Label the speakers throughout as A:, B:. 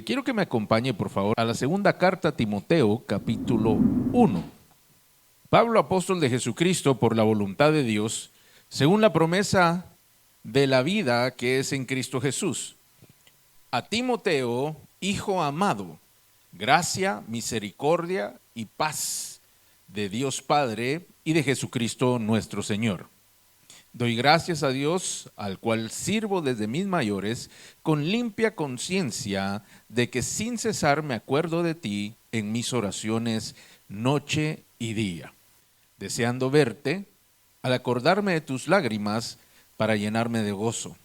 A: Quiero que me acompañe, por favor, a la segunda carta a Timoteo, capítulo 1. Pablo, apóstol de Jesucristo, por la voluntad de Dios, según la promesa de la vida que es en Cristo Jesús. A Timoteo, hijo amado, gracia, misericordia y paz de Dios Padre y de Jesucristo nuestro Señor. Doy gracias a Dios, al cual sirvo desde mis mayores, con limpia conciencia de que sin cesar me acuerdo de ti en mis oraciones noche y día, deseando verte, al acordarme de tus lágrimas para llenarme de gozo,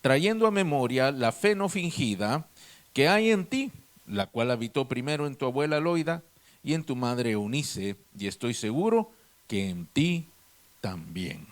A: trayendo a memoria la fe no fingida que hay en ti, la cual habitó primero en tu abuela Loida y en tu madre Eunice, y estoy seguro que en ti también.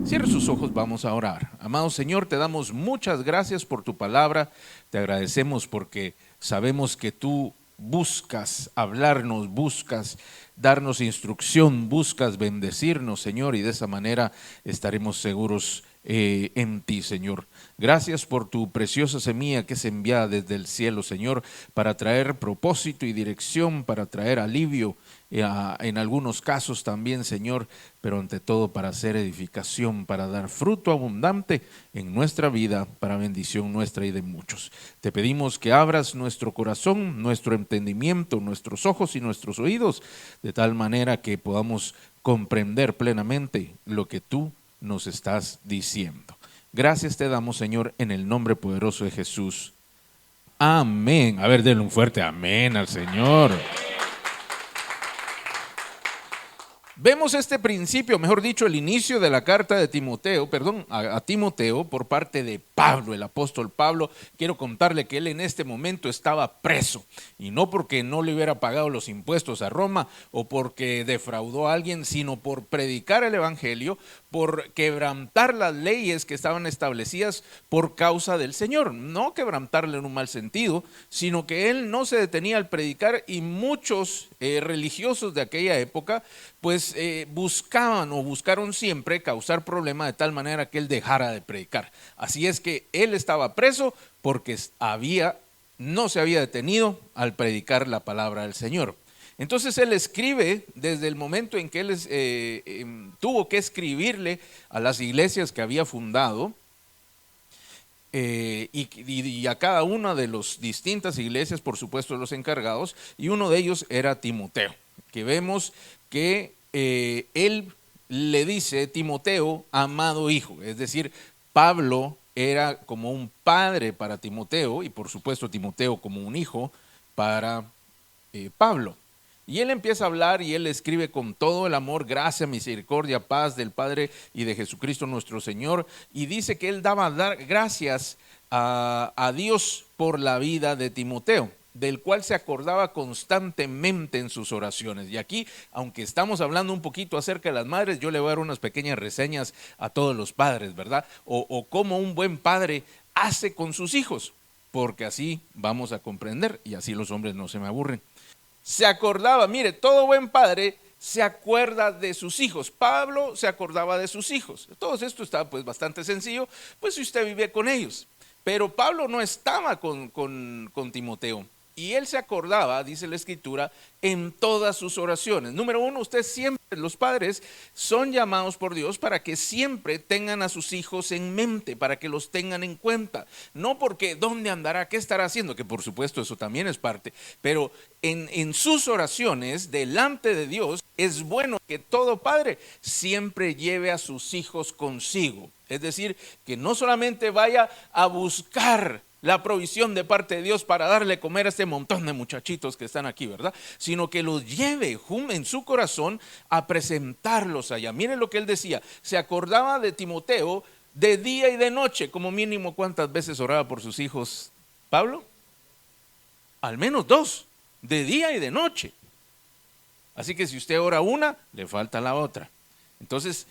A: Cierre sus ojos, vamos a orar. Amado Señor, te damos muchas gracias por tu palabra, te agradecemos porque sabemos que tú buscas hablarnos, buscas darnos instrucción, buscas bendecirnos, Señor, y de esa manera estaremos seguros en ti, Señor. Gracias por tu preciosa semilla que es enviada desde el cielo, Señor, para traer propósito y dirección, para traer alivio, en algunos casos también, Señor, pero ante todo para hacer edificación, para dar fruto abundante en nuestra vida, para bendición nuestra y de muchos. Te pedimos que abras nuestro corazón, nuestro entendimiento, nuestros ojos y nuestros oídos, de tal manera que podamos comprender plenamente lo que tú nos estás diciendo. Gracias te damos, Señor, en el nombre poderoso de Jesús. Amén. A ver, denle un fuerte amén al Señor. Vemos este principio, mejor dicho, el inicio de la carta de Timoteo, a Timoteo por parte de Pablo, el apóstol Pablo. Quiero contarle que él en este momento estaba preso, y no porque no le hubiera pagado los impuestos a Roma o porque defraudó a alguien, sino por predicar el evangelio, por quebrantar las leyes que estaban establecidas por causa del Señor. No quebrantarle en un mal sentido, sino que él no se detenía al predicar, y muchos religiosos de aquella época pues buscaron siempre causar problemas de tal manera que él dejara de predicar. Así es que él estaba preso porque no se había detenido al predicar la palabra del Señor. Entonces él escribe desde el momento en que él tuvo que escribirle a las iglesias que había fundado, y a cada una de las distintas iglesias, por supuesto los encargados, y uno de ellos era Timoteo, que vemos que él le dice Timoteo, amado hijo, es decir, Pablo era como un padre para Timoteo, y por supuesto Timoteo como un hijo para Pablo. Y él empieza a hablar y él escribe con todo el amor, gracia, misericordia, paz del Padre y de Jesucristo nuestro Señor, y dice que él daba gracias a Dios por la vida de Timoteo, del cual se acordaba constantemente en sus oraciones. Y aquí, aunque estamos hablando un poquito acerca de las madres, yo le voy a dar unas pequeñas reseñas a todos los padres, ¿verdad? O cómo un buen padre hace con sus hijos, porque así vamos a comprender y así los hombres no se me aburren. Se acordaba, mire, todo buen padre se acuerda de sus hijos. Pablo se acordaba de sus hijos. Todo esto está pues bastante sencillo, pues si usted vive con ellos. Pero Pablo no estaba con Timoteo, y él se acordaba, dice la Escritura, en todas sus oraciones. Número uno, usted siempre, los padres son llamados por Dios para que siempre tengan a sus hijos en mente, para que los tengan en cuenta. No porque dónde andará, qué estará haciendo, que por supuesto eso también es parte, pero en sus oraciones delante de Dios es bueno que todo padre siempre lleve a sus hijos consigo. Es decir, que no solamente vaya a buscar la provisión de parte de Dios para darle comer a este montón de muchachitos que están aquí, ¿verdad? Sino que los lleve en su corazón a presentarlos allá. Miren lo que él decía, se acordaba de Timoteo de día y de noche. Como mínimo, ¿cuántas veces oraba por sus hijos Pablo? Al menos 2, de día y de noche. Así que si usted ora una, le falta la otra. Entonces,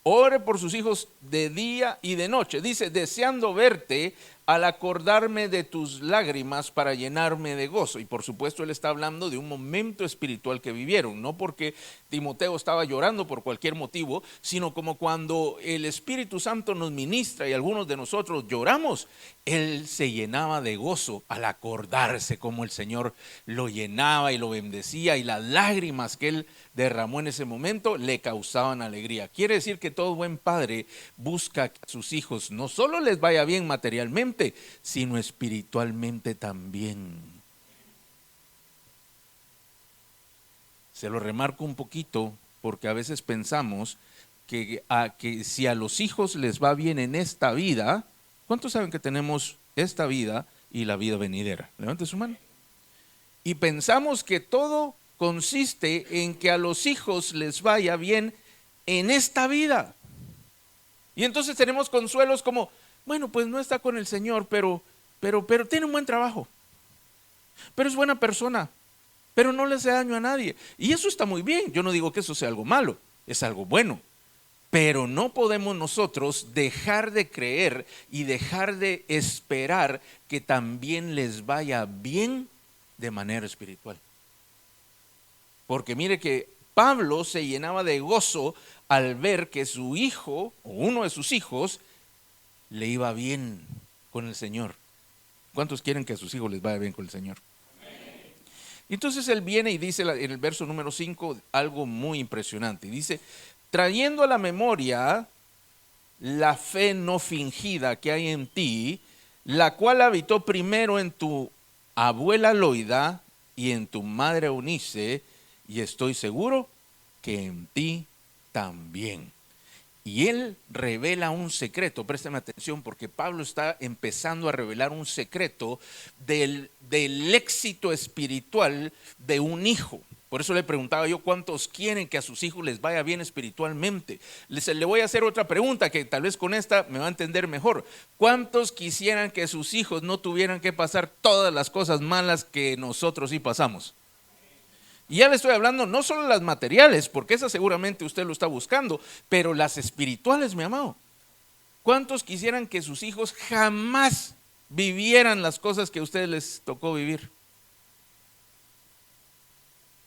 A: ore por sus hijos de día y de noche. Dice, deseando verte, al acordarme de tus lágrimas para llenarme de gozo. Y por supuesto él está hablando de un momento espiritual que vivieron, no porque Timoteo estaba llorando por cualquier motivo, sino como cuando el Espíritu Santo nos ministra y algunos de nosotros lloramos, él se llenaba de gozo al acordarse cómo el Señor lo llenaba y lo bendecía, y las lágrimas que él derramó en ese momento le causaban alegría. Quiere decir que todo buen padre busca que a sus hijos no solo les vaya bien materialmente, sino espiritualmente también. Se lo remarco un poquito porque a veces pensamos que si a los hijos les va bien en esta vida, ¿cuántos saben que tenemos esta vida y la vida venidera? Levante su mano. Y pensamos que todo consiste en que a los hijos les vaya bien en esta vida. Y entonces tenemos consuelos como, bueno, pues no está con el Señor, pero tiene un buen trabajo, pero es buena persona, pero no le hace daño a nadie. Y eso está muy bien, yo no digo que eso sea algo malo, es algo bueno. Pero no podemos nosotros dejar de creer y dejar de esperar que también les vaya bien de manera espiritual. Porque mire que Pablo se llenaba de gozo al ver que su hijo, o uno de sus hijos, le iba bien con el Señor. ¿Cuántos quieren que a sus hijos les vaya bien con el Señor? Entonces él viene y dice en el verso número 5 algo muy impresionante. Dice, trayendo a la memoria la fe no fingida que hay en ti, la cual habitó primero en tu abuela Loida y en tu madre Eunice, y estoy seguro que en ti también. Y él revela un secreto, préstame atención, porque Pablo está empezando a revelar un secreto del éxito espiritual de un hijo. Por eso le preguntaba yo, ¿cuántos quieren que a sus hijos les vaya bien espiritualmente? Le voy a hacer otra pregunta que tal vez con esta me va a entender mejor. ¿Cuántos quisieran que sus hijos no tuvieran que pasar todas las cosas malas que nosotros sí pasamos? Y ya le estoy hablando no solo las materiales, porque esas seguramente usted lo está buscando, pero las espirituales, mi amado. ¿Cuántos quisieran que sus hijos jamás vivieran las cosas que a ustedes les tocó vivir?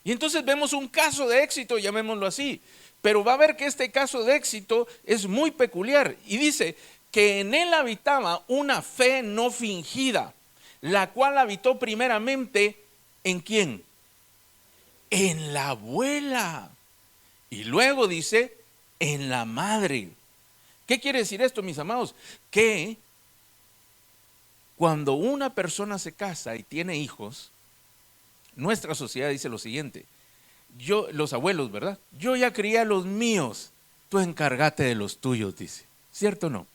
A: Y entonces vemos un caso de éxito, llamémoslo así, pero va a ver que este caso de éxito es muy peculiar. Y dice que en él habitaba una fe no fingida, la cual habitó primeramente ¿en quién? En la abuela. Y luego dice, en la madre. ¿Qué quiere decir esto, mis amados? Que cuando una persona se casa y tiene hijos, nuestra sociedad dice lo siguiente, los abuelos, ¿verdad? Yo ya crié a los míos, tú encárgate de los tuyos, dice. ¿Cierto o no?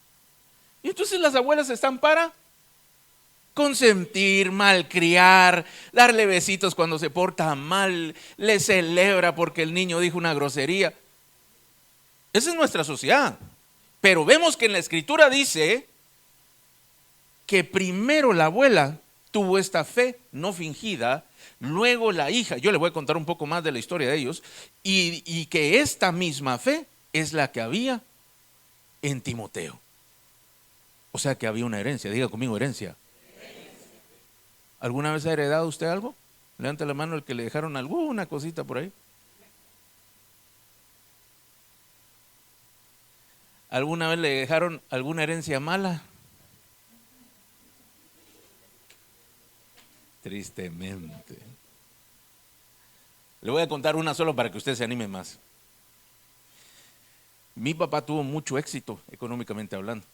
A: Y entonces las abuelas están para consentir, malcriar, darle besitos cuando se porta mal, le celebra porque el niño dijo una grosería. Esa es nuestra sociedad. Pero vemos que en la escritura dice que primero la abuela tuvo esta fe no fingida, luego la hija, yo le voy a contar un poco más de la historia de ellos, y que esta misma fe es la que había en Timoteo. O sea que había una herencia, diga conmigo herencia. ¿Alguna vez ha heredado usted algo? Levante la mano el que le dejaron alguna cosita por ahí. ¿Alguna vez le dejaron alguna herencia mala? Tristemente. Le voy a contar una solo para que usted se anime más. Mi papá tuvo mucho éxito económicamente hablando.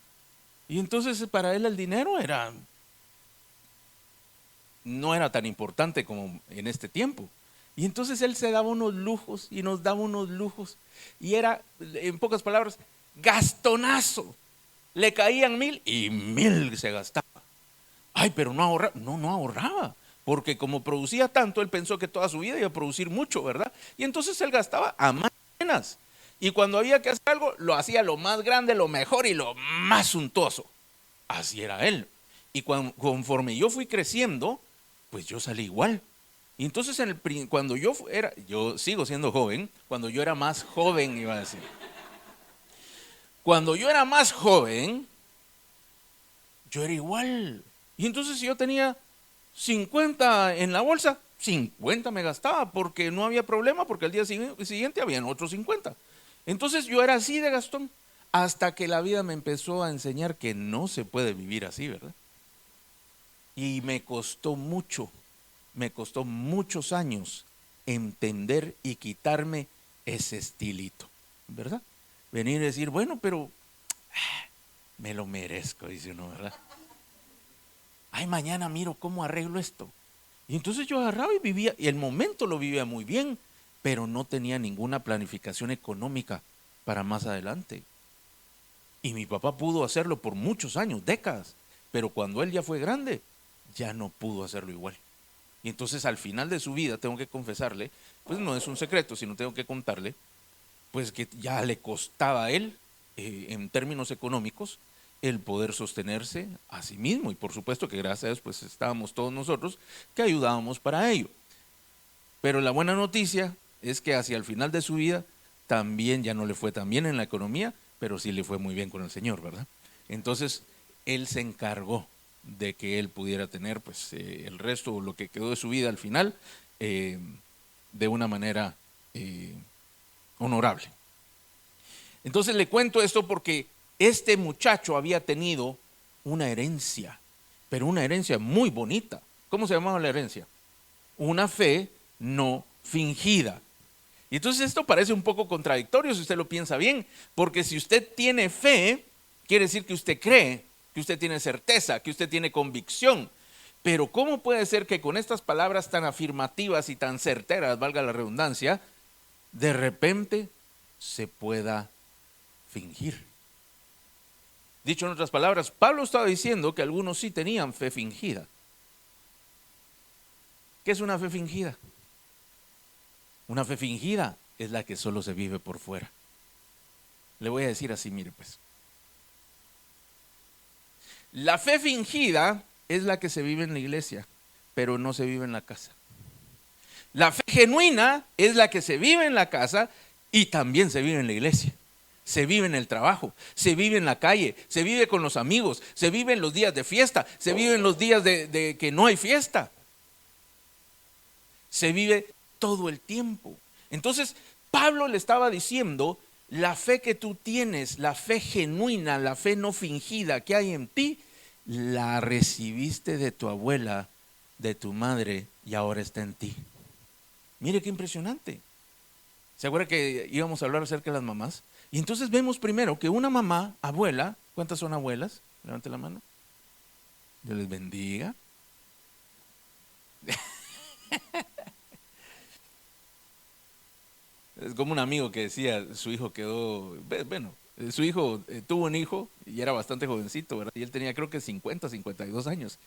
A: Y entonces para él el dinero no era tan importante como en este tiempo. Y entonces él se daba unos lujos y nos daba unos lujos. Y era, en pocas palabras, gastonazo. Le caían 1,000 y 1,000 se gastaba. Ay, pero no ahorraba. No ahorraba. Porque como producía tanto, él pensó que toda su vida iba a producir mucho, ¿verdad? Y entonces él gastaba a más penas. Y cuando había que hacer algo, lo hacía lo más grande, lo mejor y lo más suntuoso. Así era él. Y conforme yo fui creciendo, pues yo salí igual. Y entonces cuando yo sigo siendo joven, cuando yo era más joven, iba a decir. Cuando yo era más joven, yo era igual. Y entonces si yo tenía 50 en la bolsa, 50 me gastaba porque no había problema, porque al día siguiente habían otros 50. Entonces yo era así de gastón, hasta que la vida me empezó a enseñar que no se puede vivir así, ¿verdad? Y me costó muchos años entender y quitarme ese estilito, ¿verdad? Venir y decir, bueno, pero me lo merezco, dice uno, ¿verdad? Ay, mañana miro cómo arreglo esto. Y entonces yo agarraba y vivía, y el momento lo vivía muy bien, pero no tenía ninguna planificación económica para más adelante. Y mi papá pudo hacerlo por muchos años, décadas, pero cuando él ya fue grande, ya no pudo hacerlo igual. Y entonces al final de su vida, tengo que confesarle, pues no es un secreto, sino tengo que contarle, pues que ya le costaba a él, en términos económicos, el poder sostenerse a sí mismo. Y por supuesto que gracias a Dios, pues estábamos todos nosotros que ayudábamos para ello. Pero la buena noticia es que hacia el final de su vida también ya no le fue tan bien en la economía, pero sí le fue muy bien con el Señor, ¿verdad? Entonces, él se encargó de que él pudiera tener pues el resto o lo que quedó de su vida al final de una manera honorable. Entonces le cuento esto porque este muchacho había tenido una herencia, pero una herencia muy bonita. ¿Cómo se llamaba la herencia? Una fe no fingida. Y entonces esto parece un poco contradictorio si usted lo piensa bien, porque si usted tiene fe, quiere decir que usted cree, que usted tiene certeza, que usted tiene convicción. Pero ¿cómo puede ser que con estas palabras tan afirmativas y tan certeras, valga la redundancia, de repente se pueda fingir? Dicho en otras palabras, Pablo estaba diciendo que algunos sí tenían fe fingida. ¿Qué es una fe fingida? Una fe fingida es la que solo se vive por fuera. Le voy a decir así, mire pues. La fe fingida es la que se vive en la iglesia, pero no se vive en la casa. La fe genuina es la que se vive en la casa y también se vive en la iglesia. Se vive en el trabajo, se vive en la calle, se vive con los amigos, se vive en los días de fiesta, se vive en los días de que no hay fiesta. Se vive todo el tiempo. Entonces, Pablo le estaba diciendo, la fe que tú tienes, la fe genuina, la fe no fingida que hay en ti, la recibiste de tu abuela, de tu madre y ahora está en ti. Mire qué impresionante. ¿Se acuerda que íbamos a hablar acerca de las mamás? Y entonces vemos primero que una mamá, abuela, ¿cuántas son abuelas? Levante la mano. Dios les bendiga. Es como un amigo que decía, su hijo quedó, bueno, su hijo tuvo un hijo y era bastante jovencito, ¿verdad? Y él tenía creo que 50, 52 años.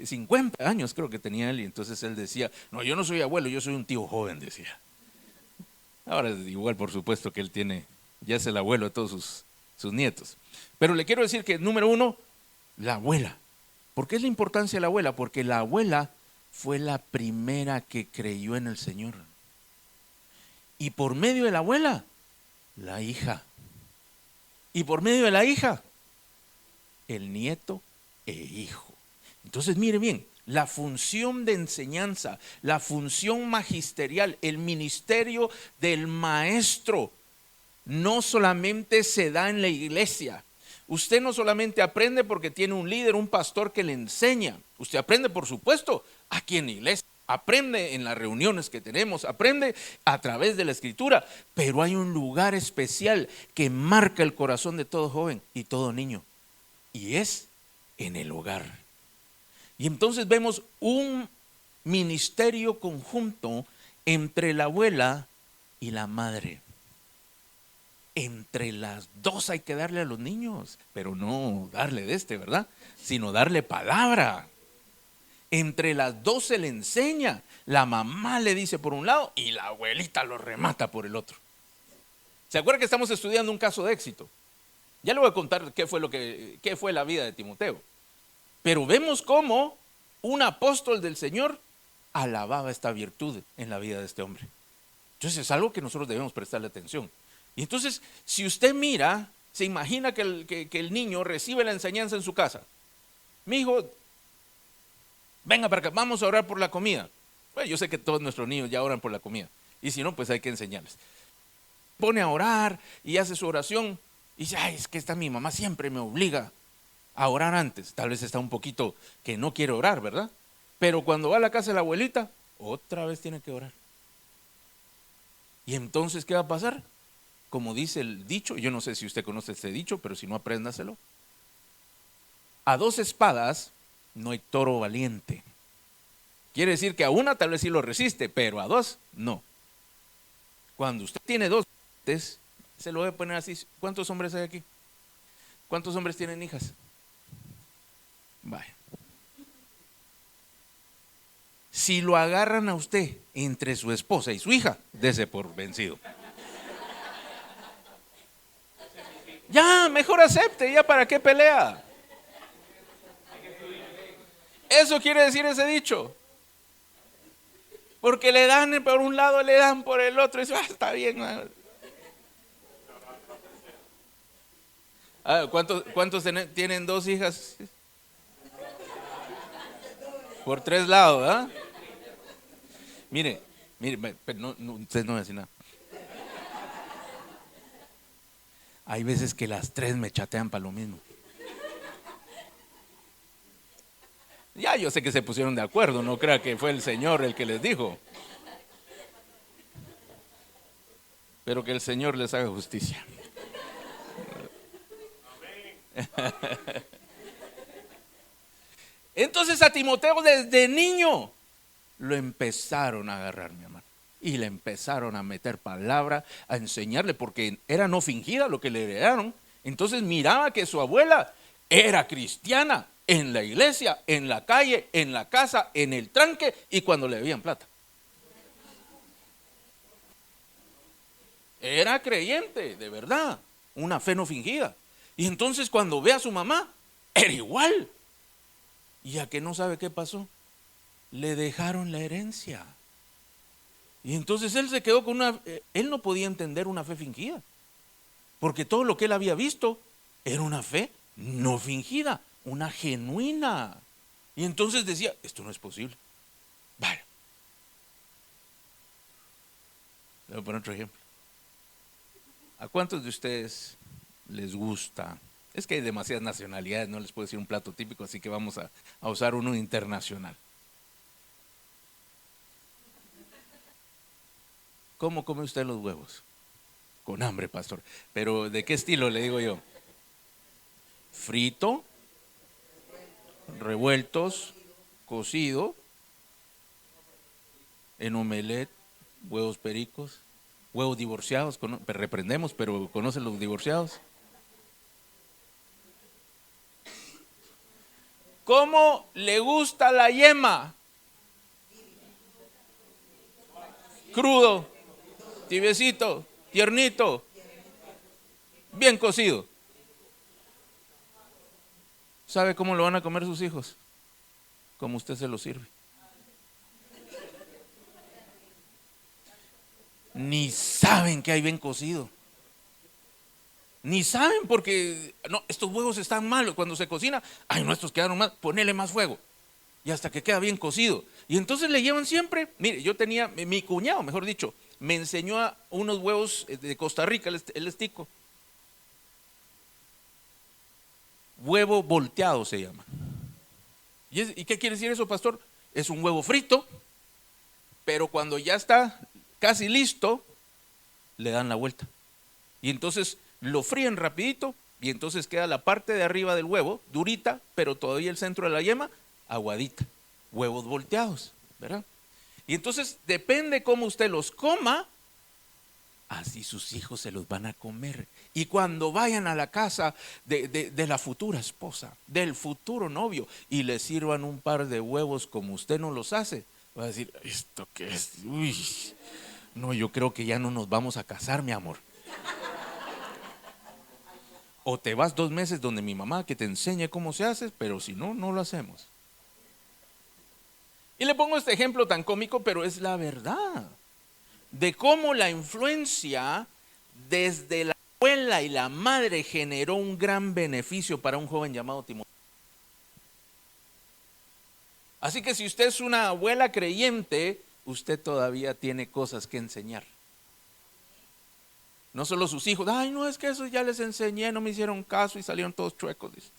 A: 50 años creo que tenía él y entonces él decía, no, yo no soy abuelo, yo soy un tío joven, decía. Ahora es igual, por supuesto que él tiene, ya es el abuelo de todos sus nietos. Pero le quiero decir que número uno, la abuela. ¿Por qué es la importancia de la abuela? Porque la abuela fue la primera que creyó en el Señor. Y por medio de la abuela, la hija. Y por medio de la hija, el nieto e hijo. Entonces mire bien, la función de enseñanza, la función magisterial, el ministerio del maestro, no solamente se da en la iglesia. Usted no solamente aprende porque tiene un líder, un pastor que le enseña. Usted aprende, por supuesto, aquí en la iglesia. Aprende en las reuniones que tenemos, aprende a través de la escritura, pero hay un lugar especial que marca el corazón de todo joven y todo niño, y es en el hogar. Y entonces vemos un ministerio conjunto entre la abuela y la madre. Entre las dos hay que darle a los niños, pero no darle de ¿verdad? Sino darle palabra. Entre las dos se le enseña. La mamá le dice por un lado y la abuelita lo remata por el otro. ¿Se acuerdan que estamos estudiando un caso de éxito? Ya le voy a contar qué fue la vida de Timoteo. Pero vemos cómo un apóstol del Señor alababa esta virtud en la vida de este hombre. Entonces es algo que nosotros debemos prestarle atención. Y entonces, si usted mira, se imagina que el niño recibe la enseñanza en su casa. mi hijo, venga para acá, vamos a orar por la comida. Bueno, yo sé que todos nuestros niños ya oran por la comida. Y si no, pues hay que enseñarles. Pone a orar y hace su oración. Y dice, ay, es que esta mi mamá siempre me obliga a orar antes. Tal vez está un poquito que no quiere orar, ¿verdad? Pero cuando va a la casa de la abuelita, otra vez tiene que orar. Y entonces, ¿qué va a pasar? Como dice el dicho, yo no sé si usted conoce este dicho, pero si no, apréndaselo. A dos espadas no hay toro valiente. Quiere decir que a una tal vez sí lo resiste, pero a dos no. Cuando usted tiene dos, se lo voy a poner así. ¿Cuántos hombres hay aquí? ¿Cuántos hombres tienen hijas? Vaya. Si lo agarran a usted entre su esposa y su hija, dese por vencido. Ya, mejor acepte, ya para qué pelea. Eso quiere decir ese dicho. Porque le dan por un lado, le dan por el otro. Y dice, está bien. ¿Cuántos tienen dos hijas? Por tres lados, ¿ah? Mire, pero ustedes no me dicen nada. Hay veces que las tres me chatean para lo mismo. Ya yo sé que se pusieron de acuerdo, no crea que fue el Señor el que les dijo. Pero que el Señor les haga justicia. Entonces a Timoteo desde niño lo empezaron a agarrar, mi hermano. Y le empezaron a meter palabra, a enseñarle, porque era no fingida lo que le heredaron. Entonces miraba que su abuela era cristiana en la iglesia, en la calle, en la casa, en el tranque y cuando le debían plata. Era creyente, de verdad, una fe no fingida. Y entonces cuando ve a su mamá, era igual. Y a que no sabe qué pasó, le dejaron la herencia. Y entonces él se quedó con él no podía entender una fe fingida, porque todo lo que él había visto era una fe no fingida, una genuina. Y entonces decía, esto no es posible. Vale. Le voy a poner otro ejemplo. ¿A cuántos de ustedes les gusta? Es que hay demasiadas nacionalidades, no les puedo decir un plato típico, así que vamos a usar uno internacional. ¿Cómo come usted los huevos? Con hambre, pastor. Pero ¿de qué estilo le digo yo? Frito, revueltos, cocido, en omelette, huevos pericos, huevos divorciados. Reprendemos, pero ¿conocen los divorciados? ¿Cómo le gusta la yema? Crudo, tibiecito, tiernito, bien cocido. ¿Sabe cómo lo van a comer sus hijos? Como usted se lo sirve. Ni saben que hay bien cocido. Ni saben porque no, estos huevos están malos cuando se cocina. Ay, nuestros quedaron mal, ponele más fuego. Y hasta que queda bien cocido. Y entonces le llevan siempre. Mire, yo tenía, mi cuñado, mejor dicho, me enseñó a unos huevos de Costa Rica, el estico. Huevo volteado se llama. ¿Y qué quiere decir eso, pastor? Es un huevo frito, pero cuando ya está casi listo, le dan la vuelta. Y entonces lo fríen rapidito y entonces queda la parte de arriba del huevo durita, pero todavía el centro de la yema aguadita. Huevos volteados, ¿verdad? Y entonces depende cómo usted los coma, así sus hijos se los van a comer. Y cuando vayan a la casa de la futura esposa, del futuro novio, y le sirvan un par de huevos como usted no los hace, va a decir, ¿esto qué es? Uy, no, yo creo que ya no nos vamos a casar, mi amor. O te vas 2 meses donde mi mamá que te enseñe cómo se hace, pero si no, no lo hacemos. Y le pongo este ejemplo tan cómico, pero es la verdad, de cómo la influencia desde la abuela y la madre generó un gran beneficio para un joven llamado Timoteo. Así que si usted es una abuela creyente, usted todavía tiene cosas que enseñar. No solo sus hijos, ay, no, es que eso ya les enseñé, no me hicieron caso y salieron todos chuecos. Dice.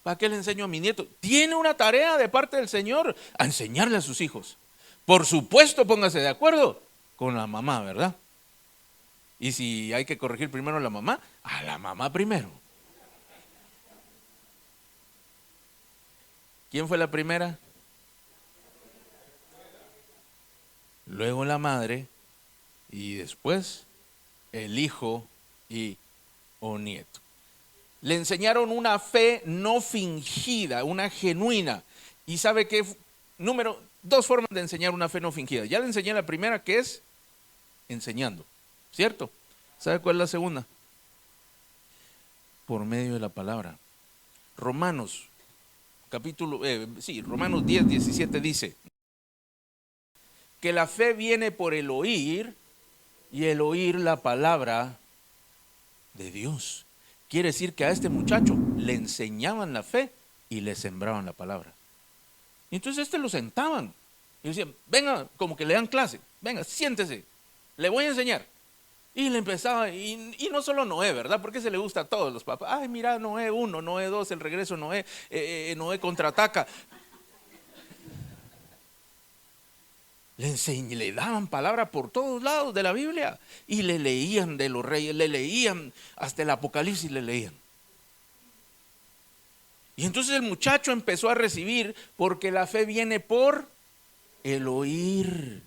A: ¿Para qué le enseño a mi nieto? Tiene una tarea de parte del Señor, a enseñarle a sus hijos. Por supuesto, póngase de acuerdo con la mamá, ¿verdad? Y si hay que corregir primero a la mamá primero. ¿Quién fue la primera? Luego la madre y después el hijo o nieto. Le enseñaron una fe no fingida, una genuina. Y sabe que, dos formas de enseñar una fe no fingida. Ya le enseñé la primera, que es enseñando, ¿cierto? ¿Sabe cuál es la segunda? Por medio de la palabra. Romanos 10, 17 dice que la fe viene por el oír y el oír la palabra de Dios. Quiere decir que a este muchacho le enseñaban la fe y le sembraban la palabra. Y entonces lo sentaban y decían, venga, como que le dan clase, venga, siéntese, le voy a enseñar. Y le empezaba, y no solo Noé, ¿verdad? Porque se le gusta a todos los papás. Ay, mira, Noé 1, Noé 2, el regreso Noé, Noé contraataca. Le daban palabra por todos lados de la Biblia y le leían de los reyes, le leían hasta el Apocalipsis, le leían. Y entonces el muchacho empezó a recibir, porque la fe viene por el oír.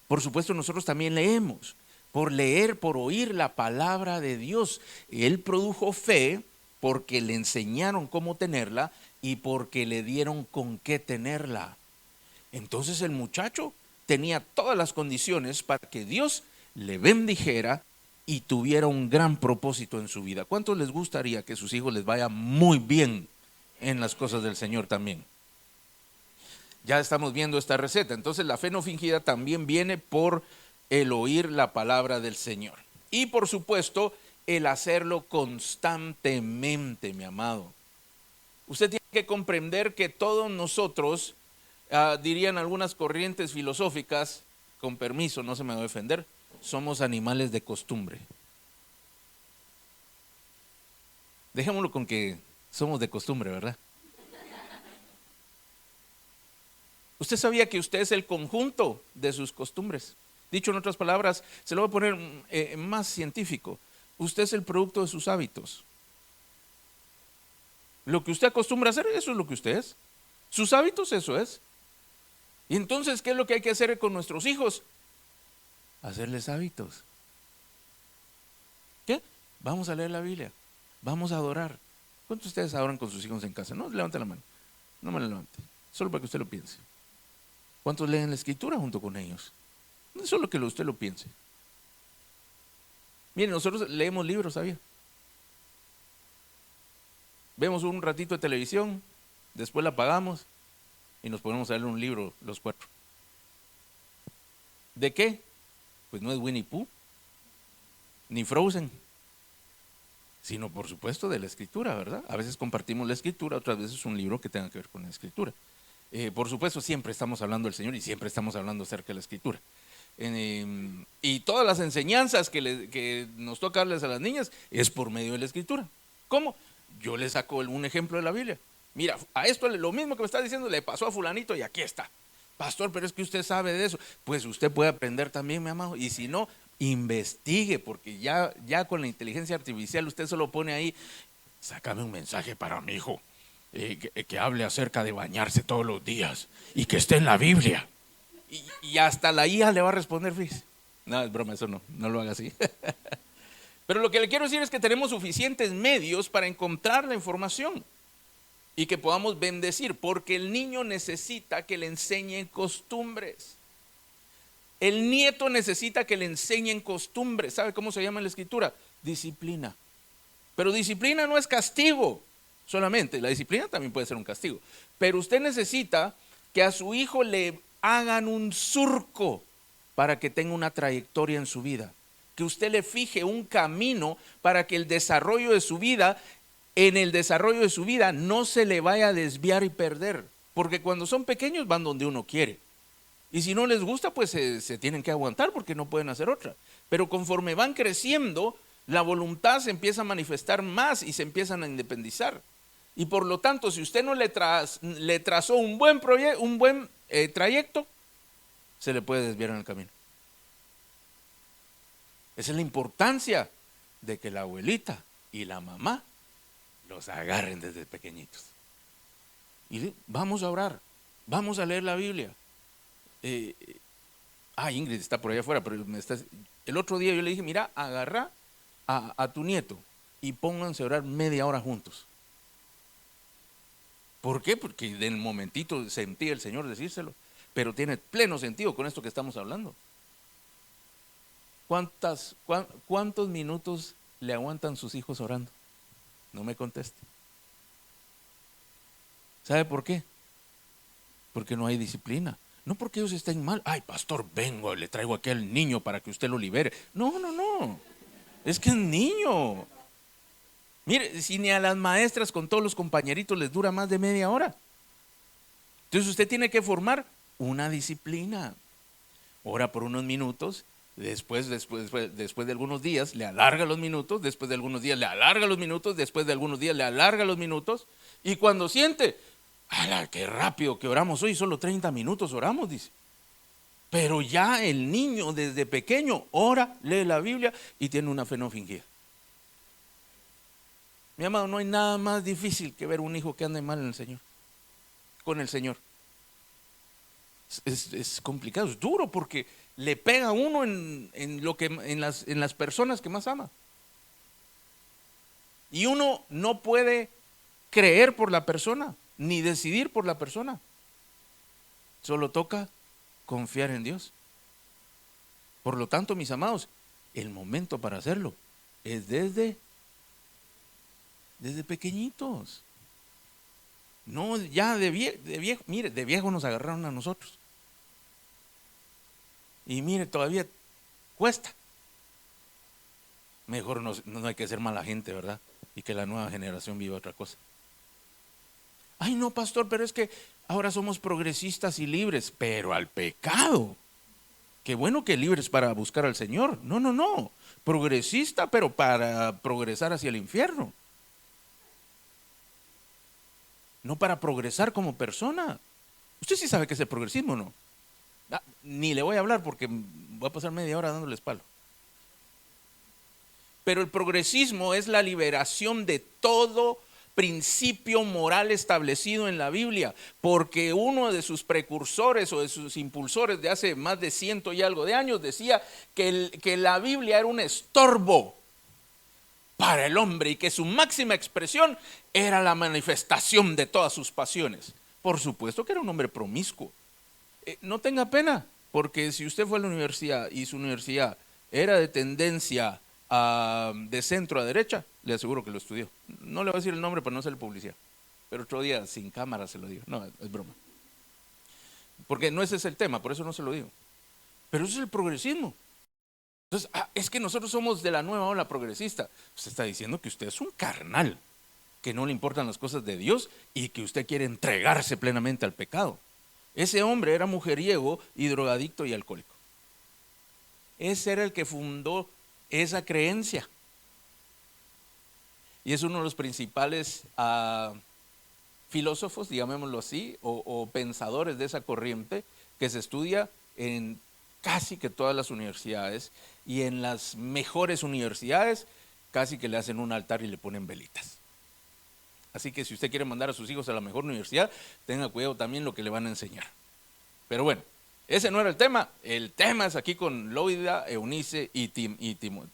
A: Por supuesto, nosotros también leemos, por leer, por oír la palabra de Dios. Él produjo fe porque le enseñaron cómo tenerla y porque le dieron con qué tenerla. Entonces el muchacho tenía todas las condiciones para que Dios le bendijera y tuviera un gran propósito en su vida. ¿Cuántos les gustaría que a sus hijos les vaya muy bien en las cosas del Señor también? Ya estamos viendo esta receta. Entonces la fe no fingida también viene por el oír la palabra del Señor. Y por supuesto, el hacerlo constantemente, mi amado. Usted tiene que comprender que todos nosotros, dirían algunas corrientes filosóficas, con permiso, no se me va a ofender, somos animales de costumbre. Dejémoslo con que somos de costumbre, ¿verdad? Usted sabía que usted es el conjunto de sus costumbres. Dicho en otras palabras, se lo voy a poner más científico. Usted es el producto de sus hábitos. Lo que usted acostumbra a hacer, eso es lo que usted es. Sus hábitos, eso es. Y entonces, ¿qué es lo que hay que hacer con nuestros hijos? Hacerles hábitos. ¿Qué? Vamos a leer la Biblia. Vamos a adorar. ¿Cuántos de ustedes adoran con sus hijos en casa? No, levante la mano. No me la levante. Solo para que usted lo piense. ¿Cuántos leen la Escritura junto con ellos? No es solo que usted lo piense. Miren, nosotros leemos libros, ¿sabía? Vemos un ratito de televisión, después la apagamos y nos ponemos a leer un libro los cuatro. ¿De qué? Pues no es Winnie Pooh, ni Frozen, sino por supuesto de la Escritura, ¿verdad? A veces compartimos la Escritura, otras veces un libro que tenga que ver con la Escritura. Por supuesto, siempre estamos hablando del Señor y siempre estamos hablando acerca de la Escritura. Y todas las enseñanzas que nos toca darles a las niñas es por medio de la Escritura. ¿Cómo? Yo les saco un ejemplo de la Biblia. Mira, a esto lo mismo que me está diciendo le pasó a fulanito y aquí está. Pastor, pero es que usted sabe de eso. Pues usted puede aprender también, mi amado. Y si no, investigue, porque ya con la inteligencia artificial usted solo pone ahí, sácame un mensaje para mi hijo, que hable acerca de bañarse todos los días y que esté en la Biblia. Y hasta la IA le va a responder, fíjese. No, es broma, eso no lo haga así. Pero lo que le quiero decir es que tenemos suficientes medios para encontrar la información y que podamos bendecir, porque el niño necesita que le enseñen costumbres. El nieto necesita que le enseñen costumbres. ¿Sabe cómo se llama en la Escritura? Disciplina. Pero disciplina no es castigo solamente, la disciplina también puede ser un castigo. Pero usted necesita que a su hijo le hagan un surco para que tenga una trayectoria en su vida. Que usted le fije un camino para que el desarrollo de su vida, en el desarrollo de su vida, no se le vaya a desviar y perder. Porque cuando son pequeños van donde uno quiere. Y si no les gusta, pues se tienen que aguantar porque no pueden hacer otra. Pero conforme van creciendo, la voluntad se empieza a manifestar más y se empiezan a independizar. Y por lo tanto, si usted no le trazó un buen trayecto, se le puede desviar en el camino. Esa es la importancia de que la abuelita y la mamá los agarren desde pequeñitos. Y vamos a orar, vamos a leer la Biblia. Ingrid está por allá afuera, pero el otro día yo le dije, mira, agarra a tu nieto y pónganse a orar media hora juntos. ¿Por qué? Porque en el momentito sentí el Señor decírselo, pero tiene pleno sentido con esto que estamos hablando. ¿Cuántos minutos le aguantan sus hijos orando? No me conteste. ¿Sabe por qué? Porque no hay disciplina. No porque ellos estén mal. Ay, pastor, vengo, le traigo aquí al niño para que usted lo libere. No. Es que es niño. Mire, si ni a las maestras con todos los compañeritos les dura más de media hora. Entonces usted tiene que formar una disciplina. Ora por unos minutos, después de algunos días le alarga los minutos, después de algunos días le alarga los minutos, después de algunos días le alarga los minutos. Y cuando siente, ¡ala, qué rápido que oramos hoy! Solo 30 minutos oramos, dice. Pero ya el niño desde pequeño ora, lee la Biblia y tiene una fe no fingida. Mi amado, no hay nada más difícil que ver un hijo que ande mal en el Señor, con el Señor. Es complicado, es duro porque le pega a uno en las personas que más ama. Y uno no puede creer por la persona, ni decidir por la persona. Solo toca confiar en Dios. Por lo tanto, mis amados, el momento para hacerlo es desde pequeñitos. No, ya de viejo, mire, de viejo nos agarraron a nosotros. Y mire, todavía cuesta. Mejor no hay que ser mala gente, ¿verdad? Y que la nueva generación viva otra cosa. Ay, no, pastor, pero es que ahora somos progresistas y libres, pero al pecado. Qué bueno que libres para buscar al Señor. No. Progresista, pero para progresar hacia el infierno. No para progresar como persona. Usted sí sabe qué es el progresismo, ¿no? Ni le voy a hablar porque voy a pasar media hora dándole espalda. Pero el progresismo es la liberación de todo principio moral establecido en la Biblia, porque uno de sus precursores o de sus impulsores de hace más de 100 y algo de años decía que la Biblia era un estorbo para el hombre y que su máxima expresión era la manifestación de todas sus pasiones. Por supuesto que era un hombre promiscuo. No tenga pena, porque si usted fue a la universidad y su universidad era de tendencia de centro a derecha, le aseguro que lo estudió. No le voy a decir el nombre para no hacerle publicidad, pero otro día sin cámara se lo digo. No, es broma. Porque no ese es el tema, por eso no se lo digo. Pero eso es el progresismo. Entonces, es que nosotros somos de la nueva ola progresista. Usted está diciendo que usted es un carnal, que no le importan las cosas de Dios y que usted quiere entregarse plenamente al pecado. Ese hombre era mujeriego y drogadicto y alcohólico. Ese era el que fundó esa creencia. Y es uno de los principales filósofos, digámoslo así, o pensadores de esa corriente que se estudia en casi que todas las universidades, y en las mejores universidades casi que le hacen un altar y le ponen velitas. Así que si usted quiere mandar a sus hijos a la mejor universidad, tenga cuidado también lo que le van a enseñar. Pero bueno, ese no era el tema. El tema es aquí con Loida, Eunice y Timoteo.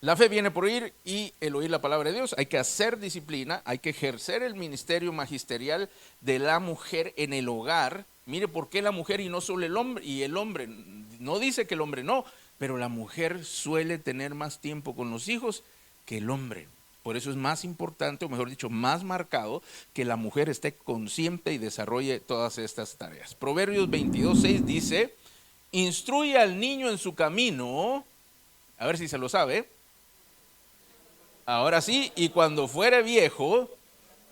A: La fe viene por oír y el oír la palabra de Dios. Hay que hacer disciplina, hay que ejercer el ministerio magisterial de la mujer en el hogar. Mire, ¿por qué la mujer y no solo el hombre? Y el hombre, no dice que el hombre no, pero la mujer suele tener más tiempo con los hijos que el hombre. Por eso es más importante, o mejor dicho, más marcado, que la mujer esté consciente y desarrolle todas estas tareas. Proverbios 22:6 dice, instruye al niño en su camino, a ver si se lo sabe, ahora sí, y cuando fuere viejo,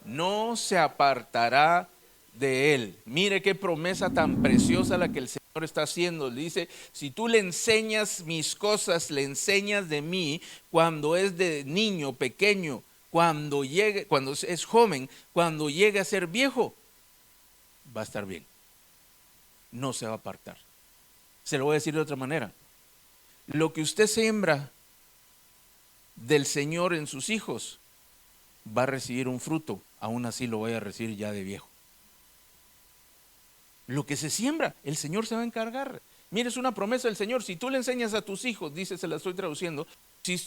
A: no se apartará de él. Mire qué promesa tan preciosa la que el Señor está haciendo. Le dice, si tú le enseñas mis cosas, le enseñas de mí cuando es de niño, pequeño, cuando llegue, cuando es joven, cuando llegue a ser viejo, va a estar bien. No se va a apartar. Se lo voy a decir de otra manera. Lo que usted siembra del Señor en sus hijos va a recibir un fruto, aún así lo voy a recibir ya de viejo. Lo que se siembra, el Señor se va a encargar. Mire, es una promesa del Señor. Si tú le enseñas a tus hijos, dice, se la estoy traduciendo, si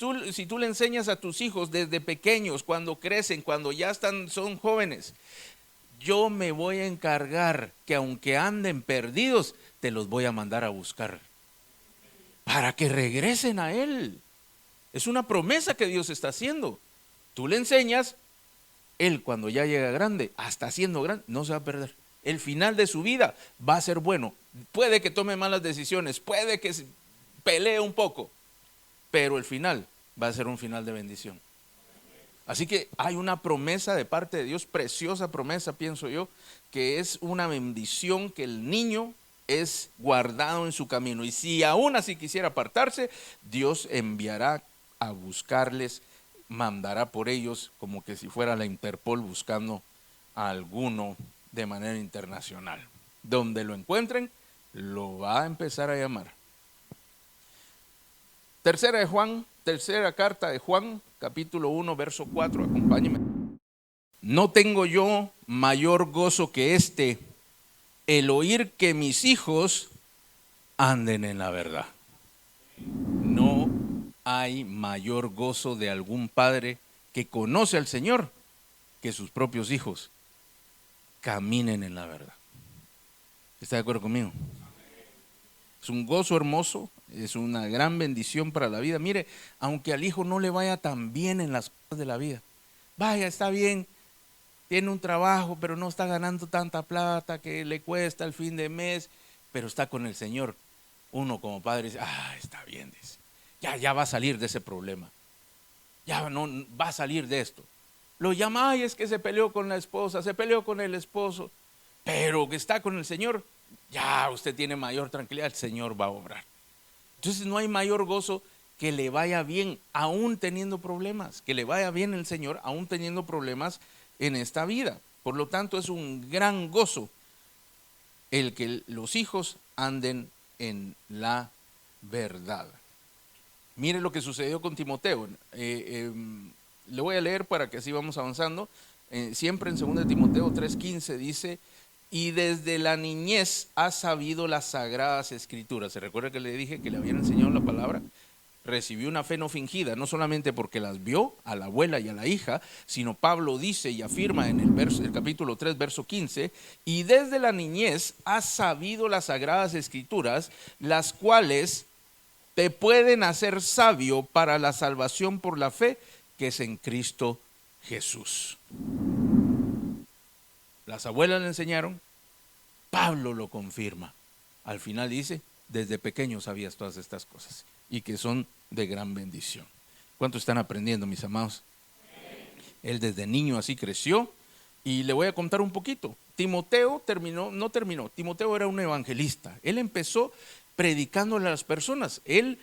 A: tú le enseñas a tus hijos desde pequeños, cuando crecen, cuando ya son jóvenes, yo me voy a encargar que aunque anden perdidos, te los voy a mandar a buscar para que regresen a Él. Es una promesa que Dios está haciendo. Tú le enseñas, Él cuando ya llega grande, hasta siendo grande, no se va a perder. El final de su vida va a ser bueno. Puede que tome malas decisiones, puede que pelee un poco, pero el final va a ser un final de bendición. Así que hay una promesa de parte de Dios, preciosa promesa, pienso yo, que es una bendición, que el niño es guardado en su camino. Y si aún así quisiera apartarse, Dios enviará a buscarles, mandará por ellos, como que si fuera la Interpol buscando a alguno de manera internacional. Donde lo encuentren, lo va a empezar a llamar. Tercera carta de Juan, capítulo 1, verso 4, acompáñeme. No tengo yo mayor gozo que este, el oír que mis hijos anden en la verdad. No hay mayor gozo de algún padre que conoce al Señor que sus propios hijos caminen en la verdad. ¿Está de acuerdo conmigo? Es un gozo hermoso, es una gran bendición para la vida. Mire, aunque al hijo no le vaya tan bien en las cosas de la vida, vaya, está bien, tiene un trabajo, pero no está ganando tanta plata que le cuesta el fin de mes, pero está con el Señor. Uno como padre dice, está bien, dice, ya va a salir de ese problema, ya no va a salir de esto. Lo llama, es que se peleó con la esposa, se peleó con el esposo, pero que está con el Señor, ya usted tiene mayor tranquilidad, el Señor va a obrar. Entonces no hay mayor gozo que le vaya bien aún teniendo problemas, que le vaya bien el Señor aún teniendo problemas en esta vida. Por lo tanto es un gran gozo el que los hijos anden en la verdad. Mire lo que sucedió con Timoteo. Le voy a leer para que así vamos avanzando. Siempre en 2 Timoteo 3:15 dice, y desde la niñez ha sabido las sagradas escrituras. ¿Se recuerda que le dije que le habían enseñado la palabra? Recibió una fe no fingida, no solamente porque las vio a la abuela y a la hija, sino Pablo dice y afirma en el capítulo 3, verso 15, y desde la niñez ha sabido las sagradas escrituras, las cuales te pueden hacer sabio para la salvación por la fe que es en Cristo Jesús. Las abuelas le enseñaron, Pablo lo confirma. Al final dice, desde pequeño sabías todas estas cosas y que son de gran bendición. ¿Cuánto están aprendiendo, mis amados? Él desde niño así creció y le voy a contar un poquito. Timoteo Timoteo era un evangelista. Él empezó predicándole a las personas. Él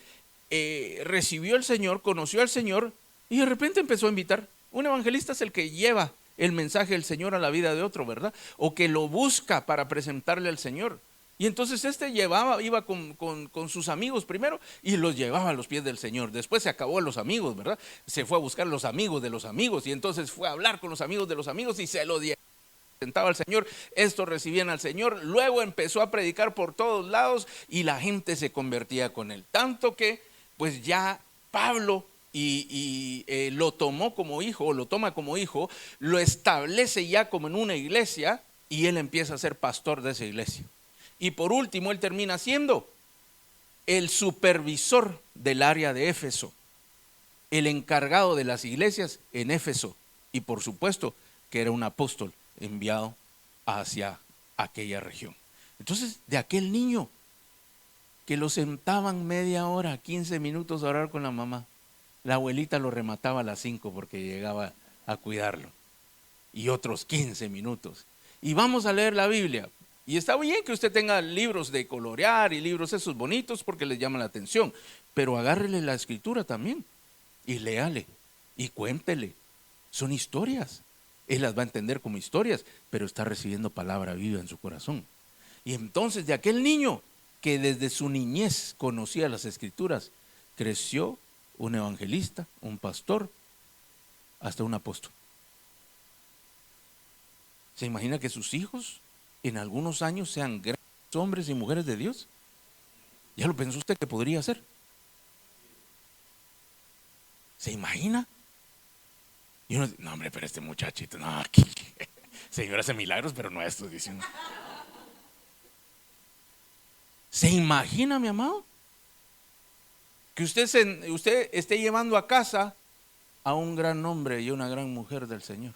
A: recibió al Señor, conoció al Señor y de repente empezó a invitar. Un evangelista es el que lleva el mensaje del Señor a la vida de otro, ¿verdad? O que lo busca para presentarle al Señor. Y entonces iba con sus amigos primero y los llevaba a los pies del Señor. Después se acabó los amigos, ¿verdad? Se fue a buscar los amigos de los amigos y entonces fue a hablar con los amigos de los amigos y se lo presentaba al Señor. Estos recibían al Señor. Luego empezó a predicar por todos lados y la gente se convertía con él. Tanto que pues ya Pablo lo tomó como hijo, o lo toma como hijo, lo establece ya como en una iglesia y él empieza a ser pastor de esa iglesia. Y por último, él termina siendo el supervisor del área de Éfeso, el encargado de las iglesias en Éfeso. Y por supuesto que era un apóstol enviado hacia aquella región. Entonces, de aquel niño que lo sentaban media hora, 15 minutos a orar con la mamá, la abuelita lo remataba a las 5 porque llegaba a cuidarlo. y otros 15 minutos. Y vamos a leer la Biblia. Y está bien que usted tenga libros de colorear y libros esos bonitos porque les llama la atención, pero agárrele la escritura también y léale y cuéntele. Son historias. Él las va a entender como historias, pero está recibiendo palabra viva en su corazón. Y entonces de aquel niño que desde su niñez conocía las escrituras, creció un evangelista, un pastor, hasta un apóstol. ¿Se imagina que sus hijos en algunos años sean grandes hombres y mujeres de Dios? ¿Ya lo pensó usted que podría ser? ¿Se imagina? Y uno dice, no hombre, pero este muchachito, no, aquí, Señor hace milagros, pero no estos, dicen. ¿Se imagina, mi amado? Que usted esté llevando a casa a un gran hombre y una gran mujer del Señor,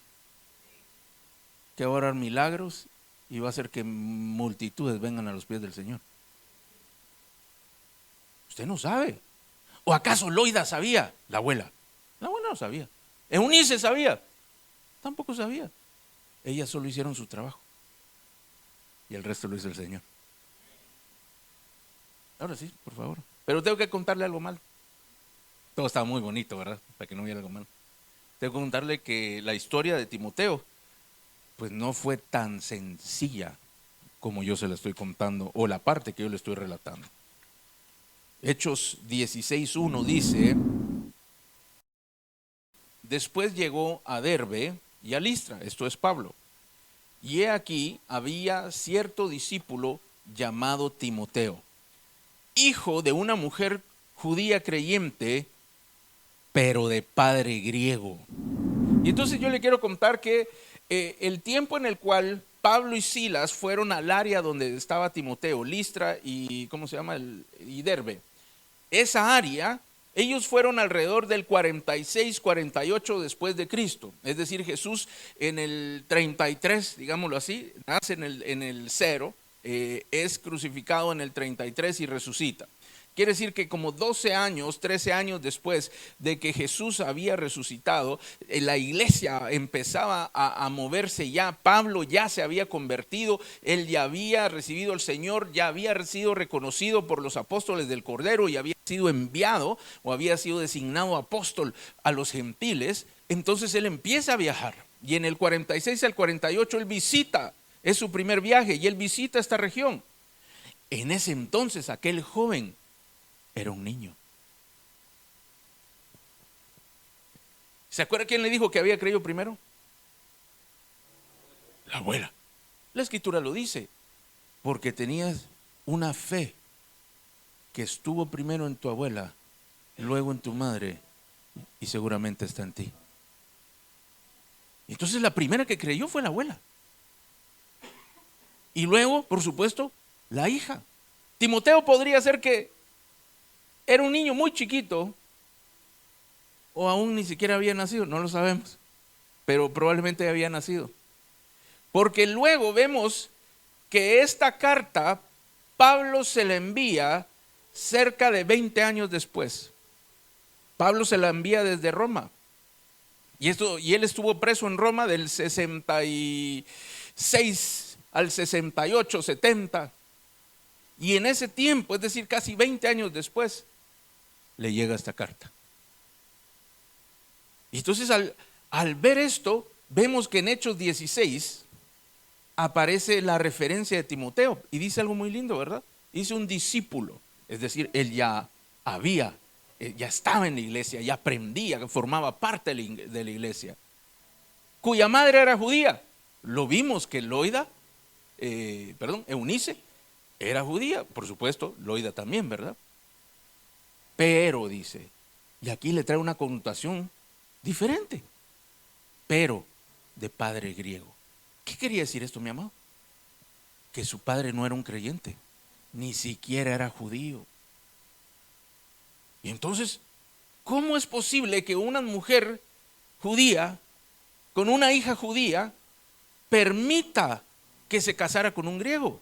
A: que va a orar milagros y va a hacer que multitudes vengan a los pies del Señor. Usted no sabe. ¿O acaso Loida sabía? La abuela no sabía. Eunice sabía, tampoco sabía. Ellas solo hicieron su trabajo y el resto lo hizo el Señor. Ahora sí, por favor. Pero tengo que contarle algo malo. Todo estaba muy bonito, ¿verdad? Para que no hubiera algo malo. Tengo que contarle que la historia de Timoteo pues no fue tan sencilla como yo se la estoy contando, o la parte que yo le estoy relatando. Hechos 16:1 dice: después llegó a Derbe y a Listra, esto es Pablo, y he aquí había cierto discípulo llamado Timoteo, hijo de una mujer judía creyente, pero de padre griego. Y entonces yo le quiero contar que el tiempo en el cual Pablo y Silas fueron al área donde estaba Timoteo, Listra y ¿cómo se llama? Y Derbe. Esa área, ellos fueron alrededor del 46, 48 después de Cristo. Es decir, Jesús en el 33, digámoslo así, nace en el 0, es crucificado en el 33 y resucita. Quiere decir que como 12 años, 13 años después de que Jesús había resucitado, la iglesia empezaba a moverse ya. Pablo ya se había convertido, él ya había recibido al Señor, ya había sido reconocido por los apóstoles del Cordero y había sido enviado o había sido designado apóstol a los gentiles. Entonces él empieza a viajar y en el 46 al 48 él visita, es su primer viaje y él visita esta región. En ese entonces aquel joven era un niño. ¿Se acuerda quién le dijo que había creído primero? La abuela. La escritura lo dice, porque tenías una fe que estuvo primero en tu abuela, luego en tu madre y seguramente está en ti. Entonces la primera que creyó fue la abuela. Y luego, por supuesto, la hija. Timoteo podría ser que era un niño muy chiquito o aún ni siquiera había nacido, no lo sabemos, pero probablemente había nacido. Porque luego vemos que esta carta Pablo se la envía cerca de 20 años después. Pablo se la envía desde Roma. Y él estuvo preso en Roma del 66 al 68, 70. Y en ese tiempo, es decir, casi 20 años después, le llega esta carta. Y entonces al ver esto, vemos que en Hechos 16 aparece la referencia de Timoteo y dice algo muy lindo, ¿verdad? Dice un discípulo, es decir, él ya estaba en la iglesia, ya aprendía, formaba parte de la iglesia, cuya madre era judía. Lo vimos que Eunice era judía, por supuesto, Loida también, ¿verdad? Pero dice, y aquí le trae una connotación diferente, pero de padre griego. ¿Qué quería decir esto, mi amado? Que su padre no era un creyente, ni siquiera era judío. Y entonces, ¿cómo es posible que una mujer judía con una hija judía permita que se casara con un griego?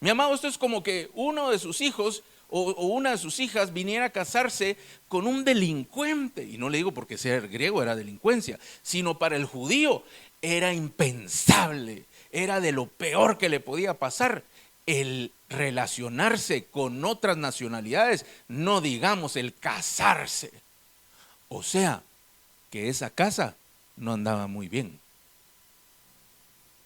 A: Mi amado, esto es como que uno de sus hijos o una de sus hijas viniera a casarse con un delincuente, y no le digo porque ser griego era delincuencia, sino para el judío era impensable, era de lo peor que le podía pasar el relacionarse con otras nacionalidades, no digamos el casarse. O sea, que esa casa no andaba muy bien.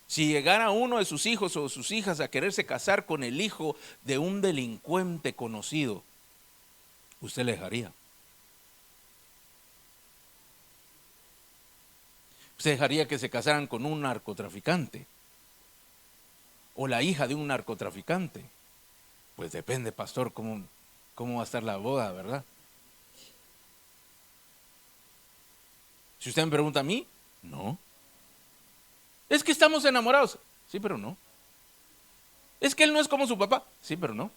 A: Si llegara uno de sus hijos o sus hijas a quererse casar con el hijo de un delincuente conocido, ¿usted le dejaría? ¿Usted dejaría que se casaran con un narcotraficante? ¿O la hija de un narcotraficante? Pues depende, pastor, cómo va a estar la boda, ¿verdad? Si usted me pregunta a mí, no. Es que estamos enamorados. Sí, pero no. Es que él no es como su papá. Sí, pero no.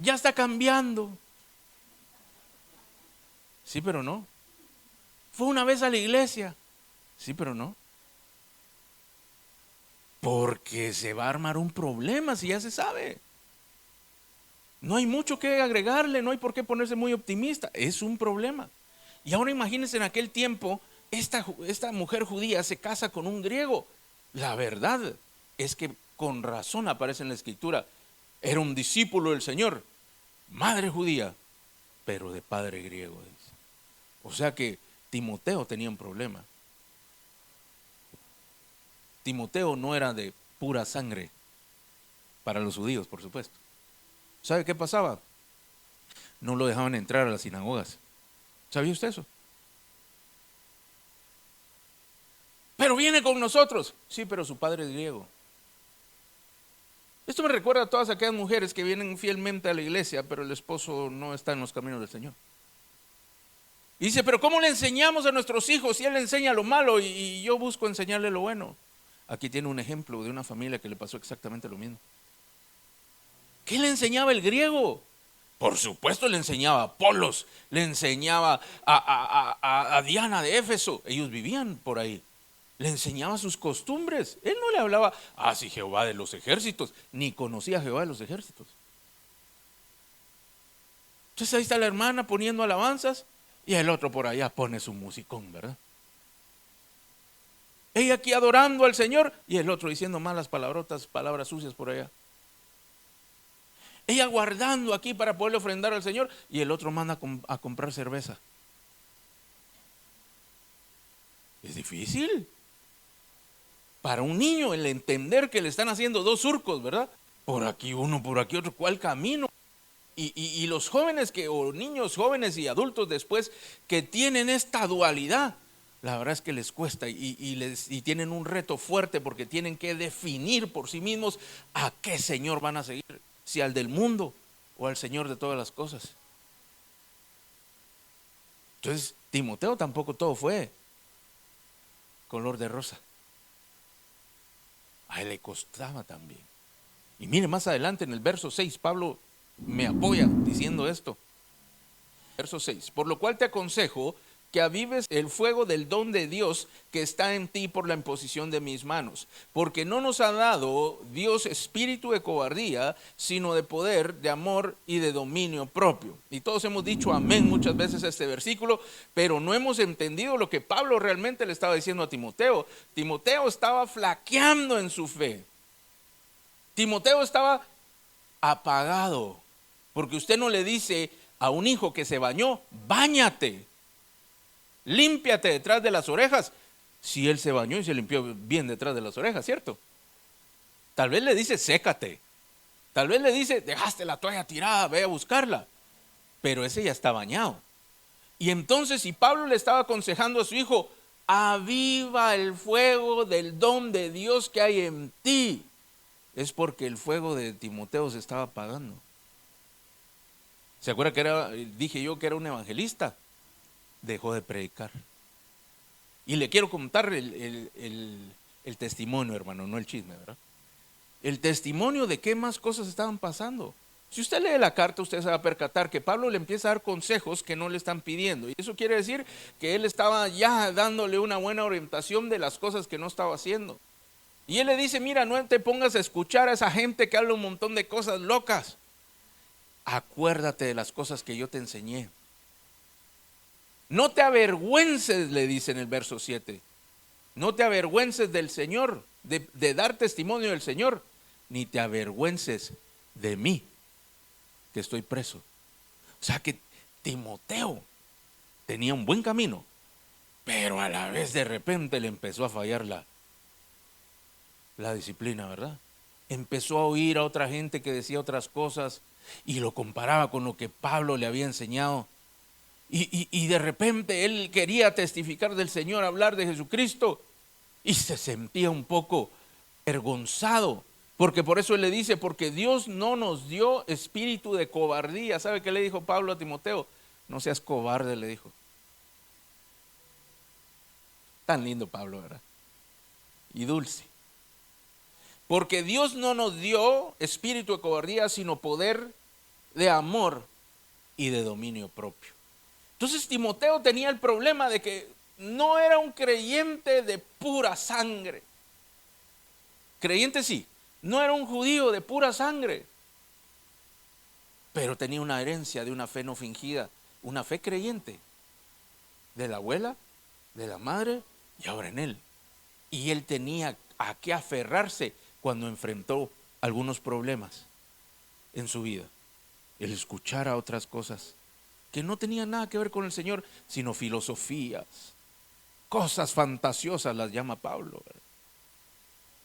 A: Ya está cambiando. Sí, pero no. Fue una vez a la iglesia. Sí, pero no. Porque se va a armar un problema si ya se sabe. No hay mucho que agregarle, no hay por qué ponerse muy optimista. Es un problema. Y ahora imagínense, en aquel tiempo, esta mujer judía se casa con un griego. La verdad es que con razón aparece en la escritura. Era un discípulo del Señor, madre judía, pero de padre griego, dice. O sea que Timoteo tenía un problema. Timoteo no era de pura sangre para los judíos, por supuesto. ¿Sabe qué pasaba? No lo dejaban entrar a las sinagogas. ¿Sabía usted eso? Pero viene con nosotros. Sí, pero su padre es griego. Esto me recuerda a todas aquellas mujeres que vienen fielmente a la iglesia, pero el esposo no está en los caminos del Señor. Y dice, pero ¿cómo le enseñamos a nuestros hijos si él le enseña lo malo y yo busco enseñarle lo bueno? Aquí tiene un ejemplo de una familia que le pasó exactamente lo mismo. ¿Qué le enseñaba el griego? Por supuesto le enseñaba a Apolos, le enseñaba a Diana de Éfeso. Ellos vivían por ahí. Le enseñaba sus costumbres. Él no le hablaba, sí, Jehová de los ejércitos, ni conocía a Jehová de los ejércitos. Entonces ahí está la hermana poniendo alabanzas y el otro por allá pone su musicón, ¿verdad? Ella aquí adorando al Señor y el otro diciendo malas palabrotas, palabras sucias por allá. Ella guardando aquí para poderle ofrendar al Señor y el otro manda a comprar cerveza. Es difícil para un niño el entender que le están haciendo dos surcos, ¿verdad? Por aquí uno, por aquí otro, ¿cuál camino? Y los jóvenes o niños jóvenes y adultos después que tienen esta dualidad, la verdad es que les cuesta y tienen un reto fuerte porque tienen que definir por sí mismos a qué Señor van a seguir, si al del mundo o al Señor de todas las cosas. Entonces, Timoteo tampoco todo fue color de rosa. A él le costaba también. Y mire, más adelante en el verso 6, Pablo me apoya diciendo esto. Verso 6, por lo cual te aconsejo que avives el fuego del don de Dios que está en ti por la imposición de mis manos, porque no nos ha dado Dios espíritu de cobardía, sino de poder, de amor y de dominio propio. Y todos hemos dicho amén muchas veces a este versículo, pero no hemos entendido lo que Pablo realmente le estaba diciendo a Timoteo. Timoteo estaba flaqueando en su fe. Timoteo estaba apagado, porque usted no le dice a un hijo que se bañó, báñate, límpiate detrás de las orejas, si él se bañó y se limpió bien detrás de las orejas, ¿cierto? Tal vez le dice, sécate. Tal vez le dice, dejaste la toalla tirada, ve a buscarla. Pero ese ya está bañado. Y entonces, si Pablo le estaba aconsejando a su hijo, aviva el fuego del don de Dios que hay en ti, es porque el fuego de Timoteo se estaba apagando. ¿Se acuerda que dije yo que era un evangelista? Dejó de predicar. Y le quiero contar el testimonio, hermano, no el chisme, ¿verdad? El testimonio de qué más cosas estaban pasando. Si usted lee la carta, usted se va a percatar que Pablo le empieza a dar consejos que no le están pidiendo. Y eso quiere decir que él estaba ya dándole una buena orientación de las cosas que no estaba haciendo. Y él le dice, mira, no te pongas a escuchar a esa gente que habla un montón de cosas locas. Acuérdate de las cosas que yo te enseñé. No te avergüences, le dice en el verso 7. No te avergüences del Señor, de dar testimonio del Señor, ni te avergüences de mí, que estoy preso. O sea que Timoteo tenía un buen camino, pero a la vez de repente le empezó a fallar la disciplina, ¿verdad? Empezó a oír a otra gente que decía otras cosas y lo comparaba con lo que Pablo le había enseñado. Y de repente él quería testificar del Señor, hablar de Jesucristo, y se sentía un poco avergonzado, porque por eso él le dice, porque Dios no nos dio espíritu de cobardía. ¿Sabe qué le dijo Pablo a Timoteo? No seas cobarde, le dijo. Tan lindo Pablo, ¿verdad? Y dulce. Porque Dios no nos dio espíritu de cobardía, sino poder, de amor y de dominio propio. Entonces Timoteo tenía el problema de que no era un creyente de pura sangre. Creyente sí, no era un judío de pura sangre, pero tenía una herencia de una fe no fingida, una fe creyente, de la abuela, de la madre y ahora en él. Y él tenía a qué aferrarse cuando enfrentó algunos problemas en su vida. El escuchar a otras cosas que no tenían nada que ver con el Señor, sino filosofías, cosas fantasiosas las llama Pablo, ¿verdad?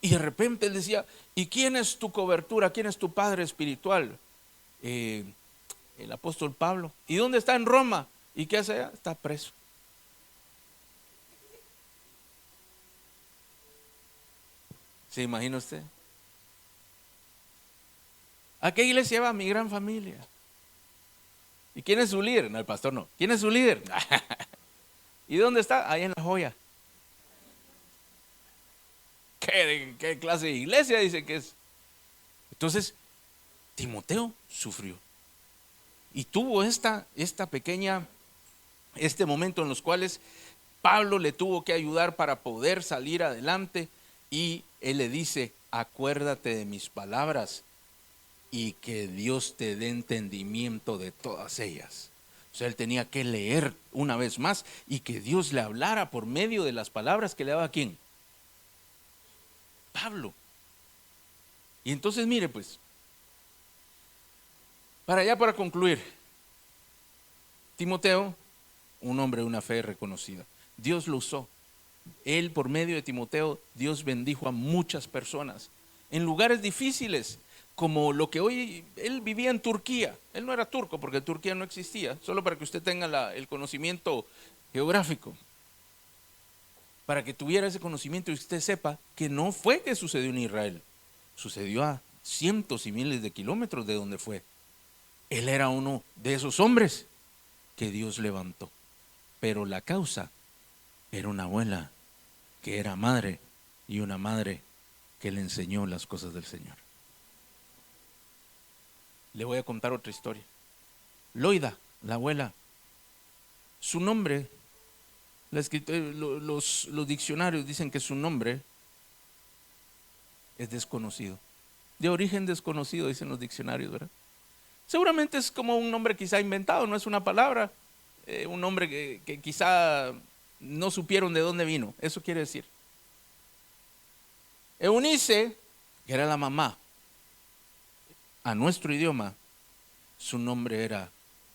A: Y de repente él decía, ¿y quién es tu cobertura? ¿Quién es tu padre espiritual? El apóstol Pablo. ¿Y dónde está? En Roma. ¿Y qué hace allá? Está preso. ¿Se imagina usted? ¿A qué iglesia va? Mi gran familia. ¿Y quién es su líder? No, el pastor no. ¿Quién es su líder? ¿Y dónde está? Ahí en La Joya. ¿Qué clase de iglesia dice que es? Entonces, Timoteo sufrió. Y tuvo este momento en los cuales Pablo le tuvo que ayudar para poder salir adelante. Y él le dice, acuérdate de mis palabras y que Dios te dé entendimiento de todas ellas. O sea, él tenía que leer una vez más y que Dios le hablara por medio de las palabras que le daba a ¿quién? Pablo. Y entonces mire pues, para concluir, Timoteo, un hombre de una fe reconocida, Dios lo usó. Él por medio de Timoteo, Dios bendijo a muchas personas en lugares difíciles, como lo que hoy, él vivía en Turquía. Él no era turco porque Turquía no existía, solo para que usted tenga el conocimiento geográfico, para que tuviera ese conocimiento y usted sepa que no fue que sucedió en Israel, sucedió a cientos y miles de kilómetros de donde fue. Él era uno de esos hombres que Dios levantó, pero la causa era una abuela que era madre y una madre que le enseñó las cosas del Señor. Le voy a contar otra historia. Loida, la abuela, su nombre, los diccionarios dicen que su nombre es desconocido, de origen desconocido, dicen los diccionarios, ¿verdad? Seguramente es como un nombre quizá inventado, no es una palabra, un nombre que quizá no supieron de dónde vino, eso quiere decir. Eunice, que era la mamá, a nuestro idioma, su nombre era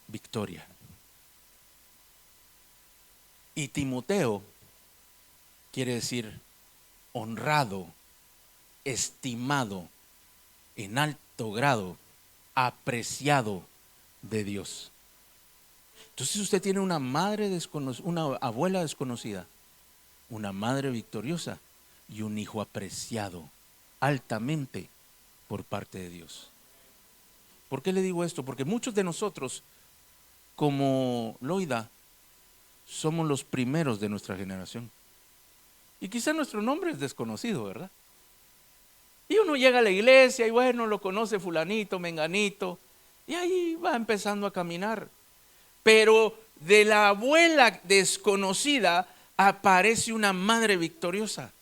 A: Victoria. Y Timoteo quiere decir honrado, estimado, en alto grado, apreciado de Dios. Entonces usted tiene una madre desconocida, una abuela desconocida, una madre victoriosa y un hijo apreciado altamente por parte de Dios. ¿Por qué le digo esto? Porque muchos de nosotros, como Loida, somos los primeros de nuestra generación. Y quizá nuestro nombre es desconocido, ¿verdad? Y uno llega a la iglesia y bueno, lo conoce fulanito, menganito, y ahí va empezando a caminar. Pero de la abuela desconocida aparece una madre victoriosa.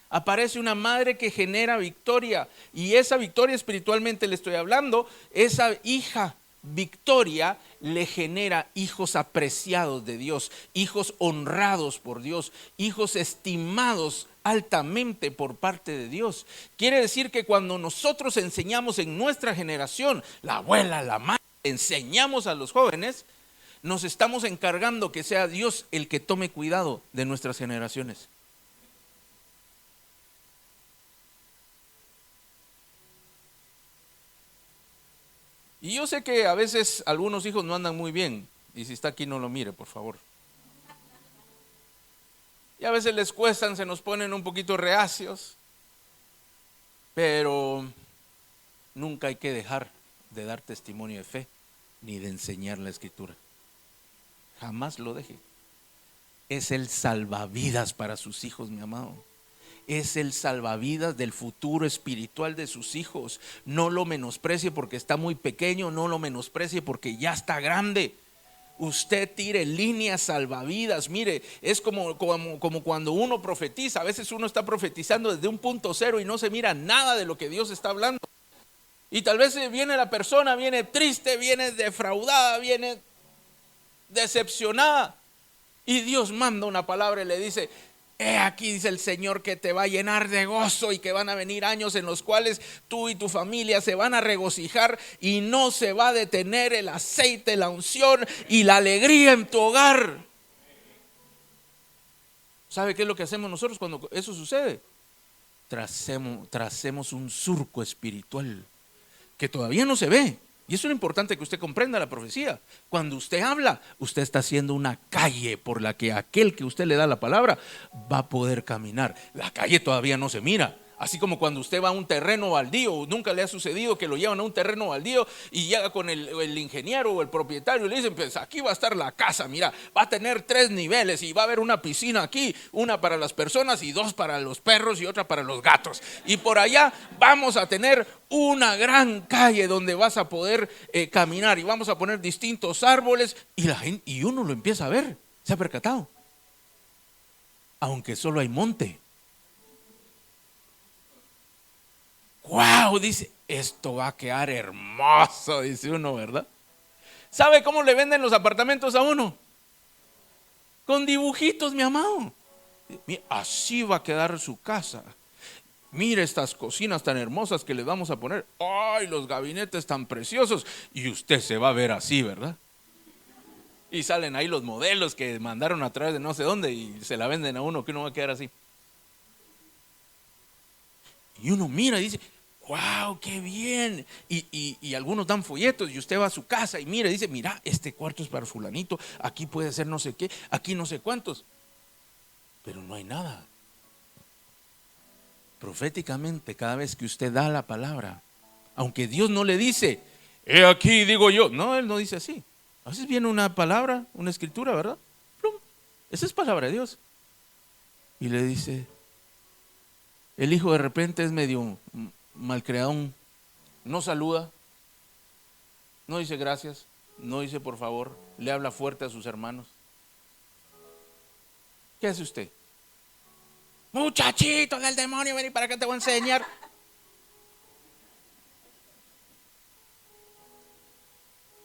A: Aparece una madre que genera victoria, y esa victoria, espiritualmente le estoy hablando, esa hija victoria le genera hijos apreciados de Dios, hijos honrados por Dios, hijos estimados altamente por parte de Dios. Quiere decir que cuando nosotros enseñamos en nuestra generación, la abuela, la madre, enseñamos a los jóvenes, nos estamos encargando que sea Dios el que tome cuidado de nuestras generaciones. Y yo sé que a veces algunos hijos no andan muy bien, y si está aquí no lo mire, por favor. Y a veces les cuestan, se nos ponen un poquito reacios, pero nunca hay que dejar de dar testimonio de fe, ni de enseñar la Escritura. Jamás lo deje. Es el salvavidas para sus hijos, mi amado. Es el salvavidas del futuro espiritual de sus hijos. No lo menosprecie porque está muy pequeño, no lo menosprecie porque ya está grande. Usted tire líneas salvavidas. Mire, es como cuando uno profetiza. A veces uno está profetizando desde un punto cero y no se mira nada de lo que Dios está hablando. Y tal vez viene la persona, viene triste, viene defraudada, viene decepcionada. Y Dios manda una palabra y le dice: he aquí, dice el Señor, que te va a llenar de gozo y que van a venir años en los cuales tú y tu familia se van a regocijar y no se va a detener el aceite, la unción y la alegría en tu hogar. ¿Sabe qué es lo que hacemos nosotros cuando eso sucede? Tracemos un surco espiritual que todavía no se ve. Y eso es lo importante, que usted comprenda la profecía. Cuando usted habla, usted está haciendo una calle por la que aquel que usted le da la palabra va a poder caminar. La calle todavía no se mira. Así como cuando usted va a un terreno baldío, nunca le ha sucedido que lo llevan a un terreno baldío y llega con el ingeniero o el propietario y le dicen: pues aquí va a estar la casa, mira, va a tener 3 niveles y va a haber una piscina aquí, una para las personas y 2 para los perros y otra para los gatos. Y por allá vamos a tener una gran calle donde vas a poder caminar y vamos a poner distintos árboles, y la gente, y uno lo empieza a ver, se ha percatado, aunque solo hay monte. ¡Wow! Dice, esto va a quedar hermoso, dice uno, ¿verdad? ¿Sabe cómo le venden los apartamentos a uno? Con dibujitos, mi amado. Así va a quedar su casa. Mire estas cocinas tan hermosas que le vamos a poner. ¡Ay, los gabinetes tan preciosos! Y usted se va a ver así, ¿verdad? Y salen ahí los modelos que mandaron a través de no sé dónde y se la venden a uno, que uno va a quedar así. Y uno mira y dice: ¡wow, qué bien! Y algunos dan folletos y usted va a su casa y mira y dice: mira, este cuarto es para fulanito, aquí puede ser no sé qué, aquí no sé cuántos. Pero no hay nada. Proféticamente, cada vez que usted da la palabra, aunque Dios no le dice: he aquí digo yo. No, Él no dice así. A veces viene una palabra, una escritura, ¿verdad? ¡Plum! Esa es palabra de Dios. Y le dice: el hijo de repente es medio malcreadón, no saluda, no dice gracias, no dice por favor, le habla fuerte a sus hermanos. ¿Qué hace usted? Muchachito del demonio, vení para acá, te voy a enseñar.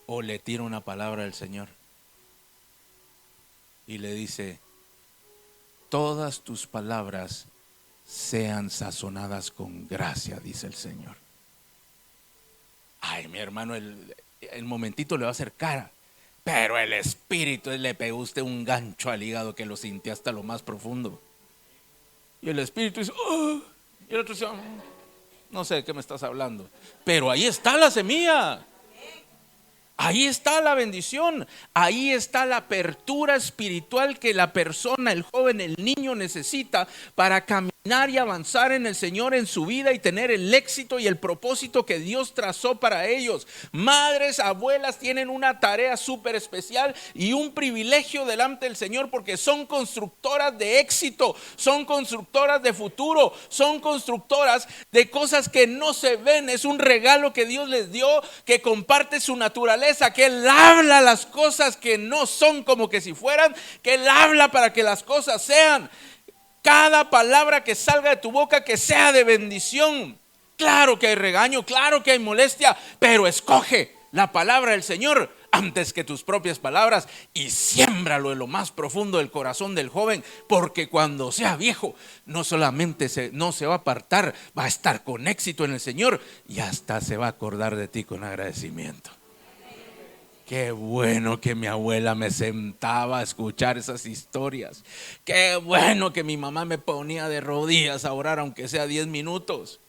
A: O le tira una palabra del Señor y le dice: todas tus palabras sean sazonadas con gracia, dice el Señor. Ay, mi hermano, el momentito le va a hacer cara, pero el espíritu, le pegó usted un gancho al hígado que lo sintió hasta lo más profundo. Y el espíritu dice: oh. Y el otro dice: oh, no sé de qué me estás hablando. Pero ahí está la semilla. Ahí está la bendición, ahí está la apertura espiritual que la persona, el joven, el niño necesita para caminar y avanzar en el Señor en su vida y tener el éxito y el propósito que Dios trazó para ellos. Madres, abuelas tienen una tarea súper especial y un privilegio delante del Señor, porque son constructoras de éxito, son constructoras de futuro, son constructoras de cosas que no se ven. Es un regalo que Dios les dio, que comparte su naturaleza, que Él habla las cosas que no son como que si fueran, que Él habla para que las cosas sean. Cada palabra que salga de tu boca que sea de bendición. Claro que hay regaño, claro que hay molestia, pero escoge la palabra del Señor antes que tus propias palabras y siémbralo en lo más profundo del corazón del joven, porque cuando sea viejo no solamente no se va a apartar, va a estar con éxito en el Señor y hasta se va a acordar de ti con agradecimiento. Qué bueno que mi abuela me sentaba a escuchar esas historias. Qué bueno que mi mamá me ponía de rodillas a orar aunque sea 10 minutos.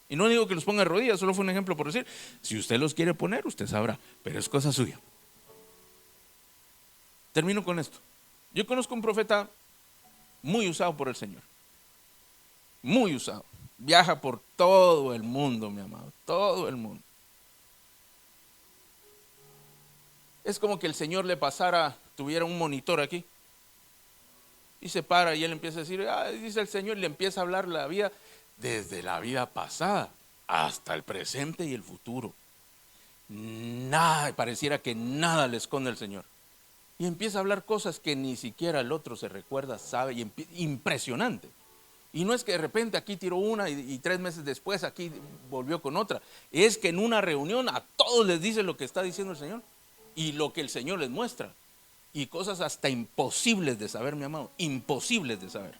A: Y no digo que los ponga de rodillas, solo fue un ejemplo por decir. Si usted los quiere poner, usted sabrá, pero es cosa suya. Termino con esto. Yo conozco un profeta muy usado por el Señor. Muy usado. Viaja por todo el mundo, mi amado. Todo el mundo. Es como que el Señor le pasara, tuviera un monitor aquí. Y se para y él empieza a decir, dice el Señor, y le empieza a hablar la vida desde la vida pasada hasta el presente y el futuro. Nada, pareciera que nada le esconde el Señor. Y empieza a hablar cosas que ni siquiera el otro se recuerda, sabe, y impresionante. Y no es que de repente aquí tiró una y 3 meses después aquí volvió con otra. Es que en una reunión a todos les dice lo que está diciendo el Señor y lo que el Señor les muestra. Y cosas hasta imposibles de saber, mi amado, imposibles de saber.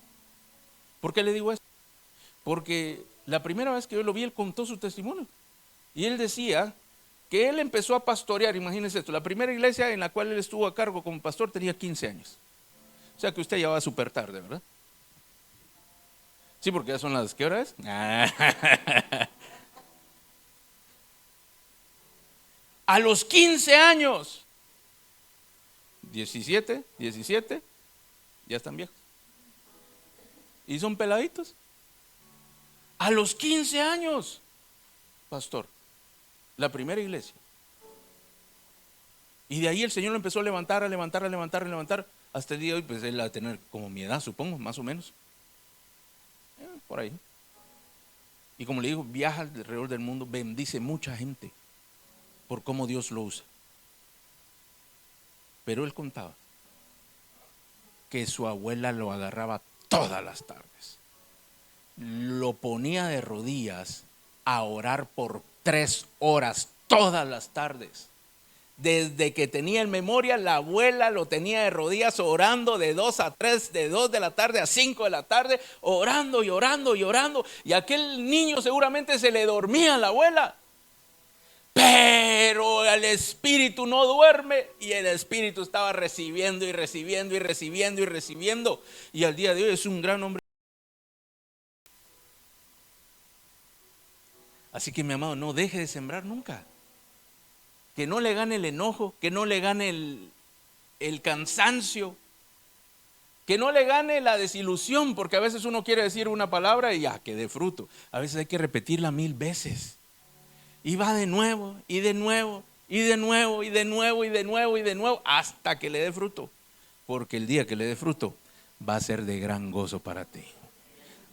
A: ¿Por qué le digo esto? Porque la primera vez que yo lo vi, él contó su testimonio. Y él decía que él empezó a pastorear, imagínense esto, la primera iglesia en la cual él estuvo a cargo como pastor tenía 15 años. O sea que usted ya va súper tarde, ¿verdad? Sí, porque ya son las, ¿qué hora es? A los 15 años, 17, ya están viejos. Y son peladitos. A los 15 años, pastor, la primera iglesia. Y de ahí el Señor lo empezó a levantar, hasta el día de hoy, pues él va a tener como mi edad, supongo, más o menos. Por ahí. Y como le digo, viaja alrededor del mundo, bendice mucha gente por cómo Dios lo usa. Pero él contaba que su abuela lo agarraba todas las tardes, lo ponía de rodillas a orar por 3 horas todas las tardes. Desde que tenía en memoria, la abuela lo tenía de rodillas orando de 2 a 3, de 2 de la tarde a 5 de la tarde, orando y orando y orando. Y aquel niño seguramente se le dormía a la abuela. Pero el espíritu no duerme y el espíritu estaba recibiendo y recibiendo y recibiendo y recibiendo. Y al día de hoy es un gran hombre. Así que mi amado, no deje de sembrar nunca. Que no le gane el enojo, que no le gane el cansancio, que no le gane la desilusión, porque a veces uno quiere decir una palabra y ya, que dé fruto. A veces hay que repetirla 1000 veces. Y va de nuevo, y de nuevo, y de nuevo, y de nuevo, y de nuevo, y de nuevo, hasta que le dé fruto. Porque el día que le dé fruto va a ser de gran gozo para ti.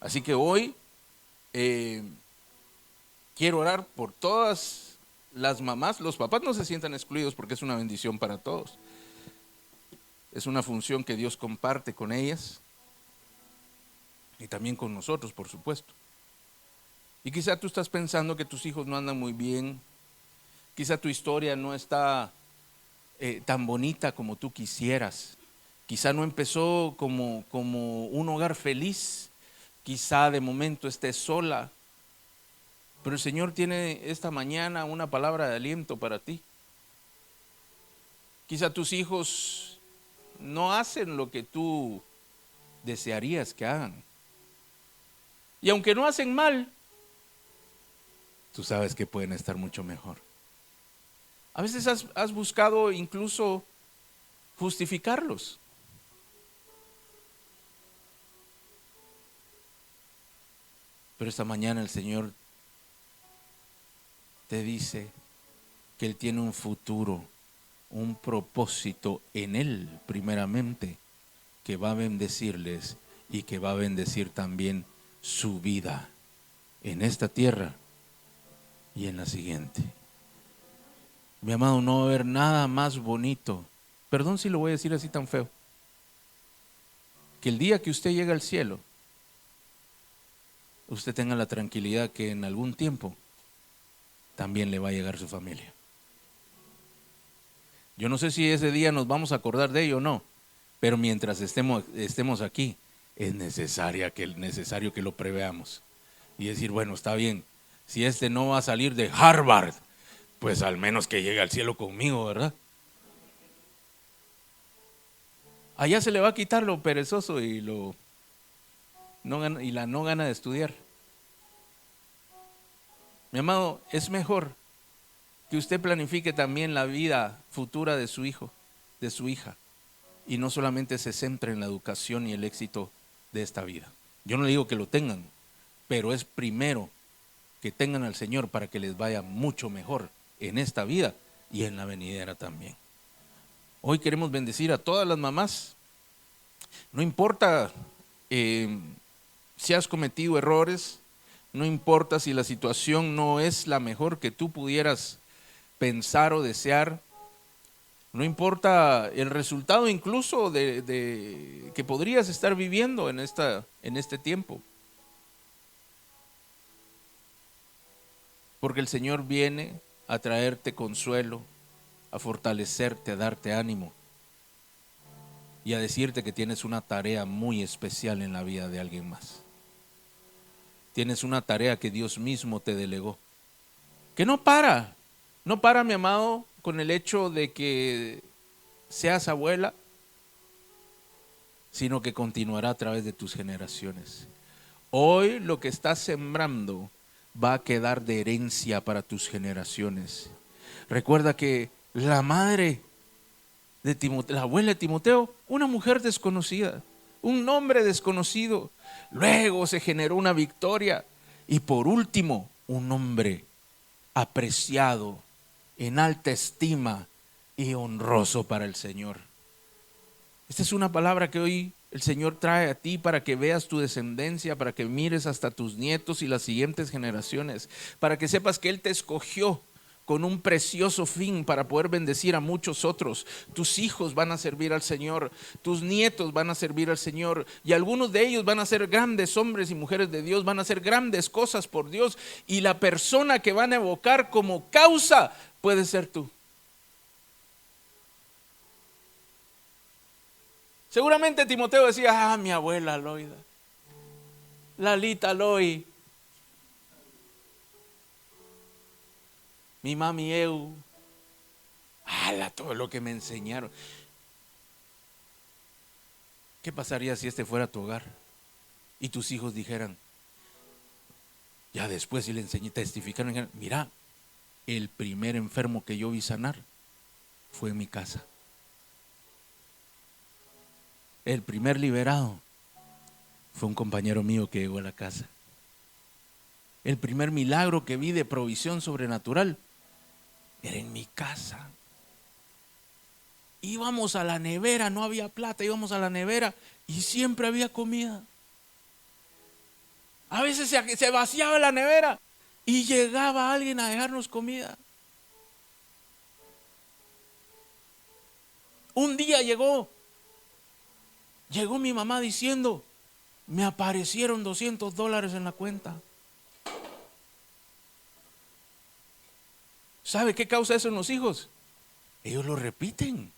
A: Así que hoy quiero orar por todas las mamás. Los papás no se sientan excluidos porque es una bendición para todos. Es una función que Dios comparte con ellas y también con nosotros, por supuesto. Y quizá tú estás pensando que tus hijos no andan muy bien, quizá tu historia no está tan bonita como tú quisieras, quizá no empezó como un hogar feliz, quizá de momento estés sola. Pero el Señor tiene esta mañana una palabra de aliento para ti. Quizá tus hijos no hacen lo que tú desearías que hagan. Y aunque no hacen mal, tú sabes que pueden estar mucho mejor. A veces has buscado incluso justificarlos. Pero esta mañana el Señor te dice que Él tiene un futuro, un propósito en Él primeramente, que va a bendecirles y que va a bendecir también su vida en esta tierra y en la siguiente. Mi amado, no va a haber nada más bonito, perdón si lo voy a decir así tan feo, que el día que usted llega al cielo usted tenga la tranquilidad que en algún tiempo también le va a llegar su familia. Yo no sé si ese día nos vamos a acordar de ello o no, pero mientras estemos aquí, es necesario que lo preveamos y decir, bueno, está bien, si este no va a salir de Harvard, pues al menos que llegue al cielo conmigo, ¿verdad? Allá se le va a quitar lo perezoso y la no gana de estudiar. Mi amado, es mejor que usted planifique también la vida futura de su hijo, de su hija, y no solamente se centre en la educación y el éxito de esta vida. Yo no le digo que lo tengan, pero es primero que tengan al Señor para que les vaya mucho mejor en esta vida y en la venidera también. Hoy queremos bendecir a todas las mamás. No importa si has cometido errores, no importa si la situación no es la mejor que tú pudieras pensar o desear, no importa el resultado incluso de que podrías estar viviendo en este tiempo. Porque el Señor viene a traerte consuelo, a fortalecerte, a darte ánimo y a decirte que tienes una tarea muy especial en la vida de alguien más. Tienes una tarea que Dios mismo te delegó, que no para, mi amado, con el hecho de que seas abuela, sino que continuará a través de tus generaciones. Hoy lo que estás sembrando va a quedar de herencia para tus generaciones. Recuerda que la madre de Timoteo, la abuela de Timoteo, una mujer desconocida, un nombre desconocido. Luego se generó una victoria y por último un hombre apreciado, en alta estima y honroso para el Señor. Esta es una palabra que hoy el Señor trae a ti para que veas tu descendencia, para que mires hasta tus nietos y las siguientes generaciones, para que sepas que Él te escogió con un precioso fin para poder bendecir a muchos otros. Tus hijos van a servir al Señor, tus nietos van a servir al Señor y algunos de ellos van a ser grandes hombres y mujeres de Dios, van a hacer grandes cosas por Dios y la persona que van a evocar como causa puede ser tú. Seguramente Timoteo decía, mi abuela Loida, Lalita Loy, mi mami Eu, todo lo que me enseñaron. ¿Qué pasaría si este fuera tu hogar y tus hijos dijeran, ya después si le enseñé, testificaron, dijeron, mira, el primer enfermo que yo vi sanar fue en mi casa. El primer liberado fue un compañero mío que llegó a la casa. El primer milagro que vi de provisión sobrenatural era en mi casa. Íbamos a la nevera, no había plata, íbamos a la nevera y siempre había comida. A veces se vaciaba la nevera y llegaba alguien a dejarnos comida. Un día llegó mi mamá diciendo, me aparecieron $200 en la cuenta. ¿Sabe qué causa eso en los hijos? Ellos lo repiten.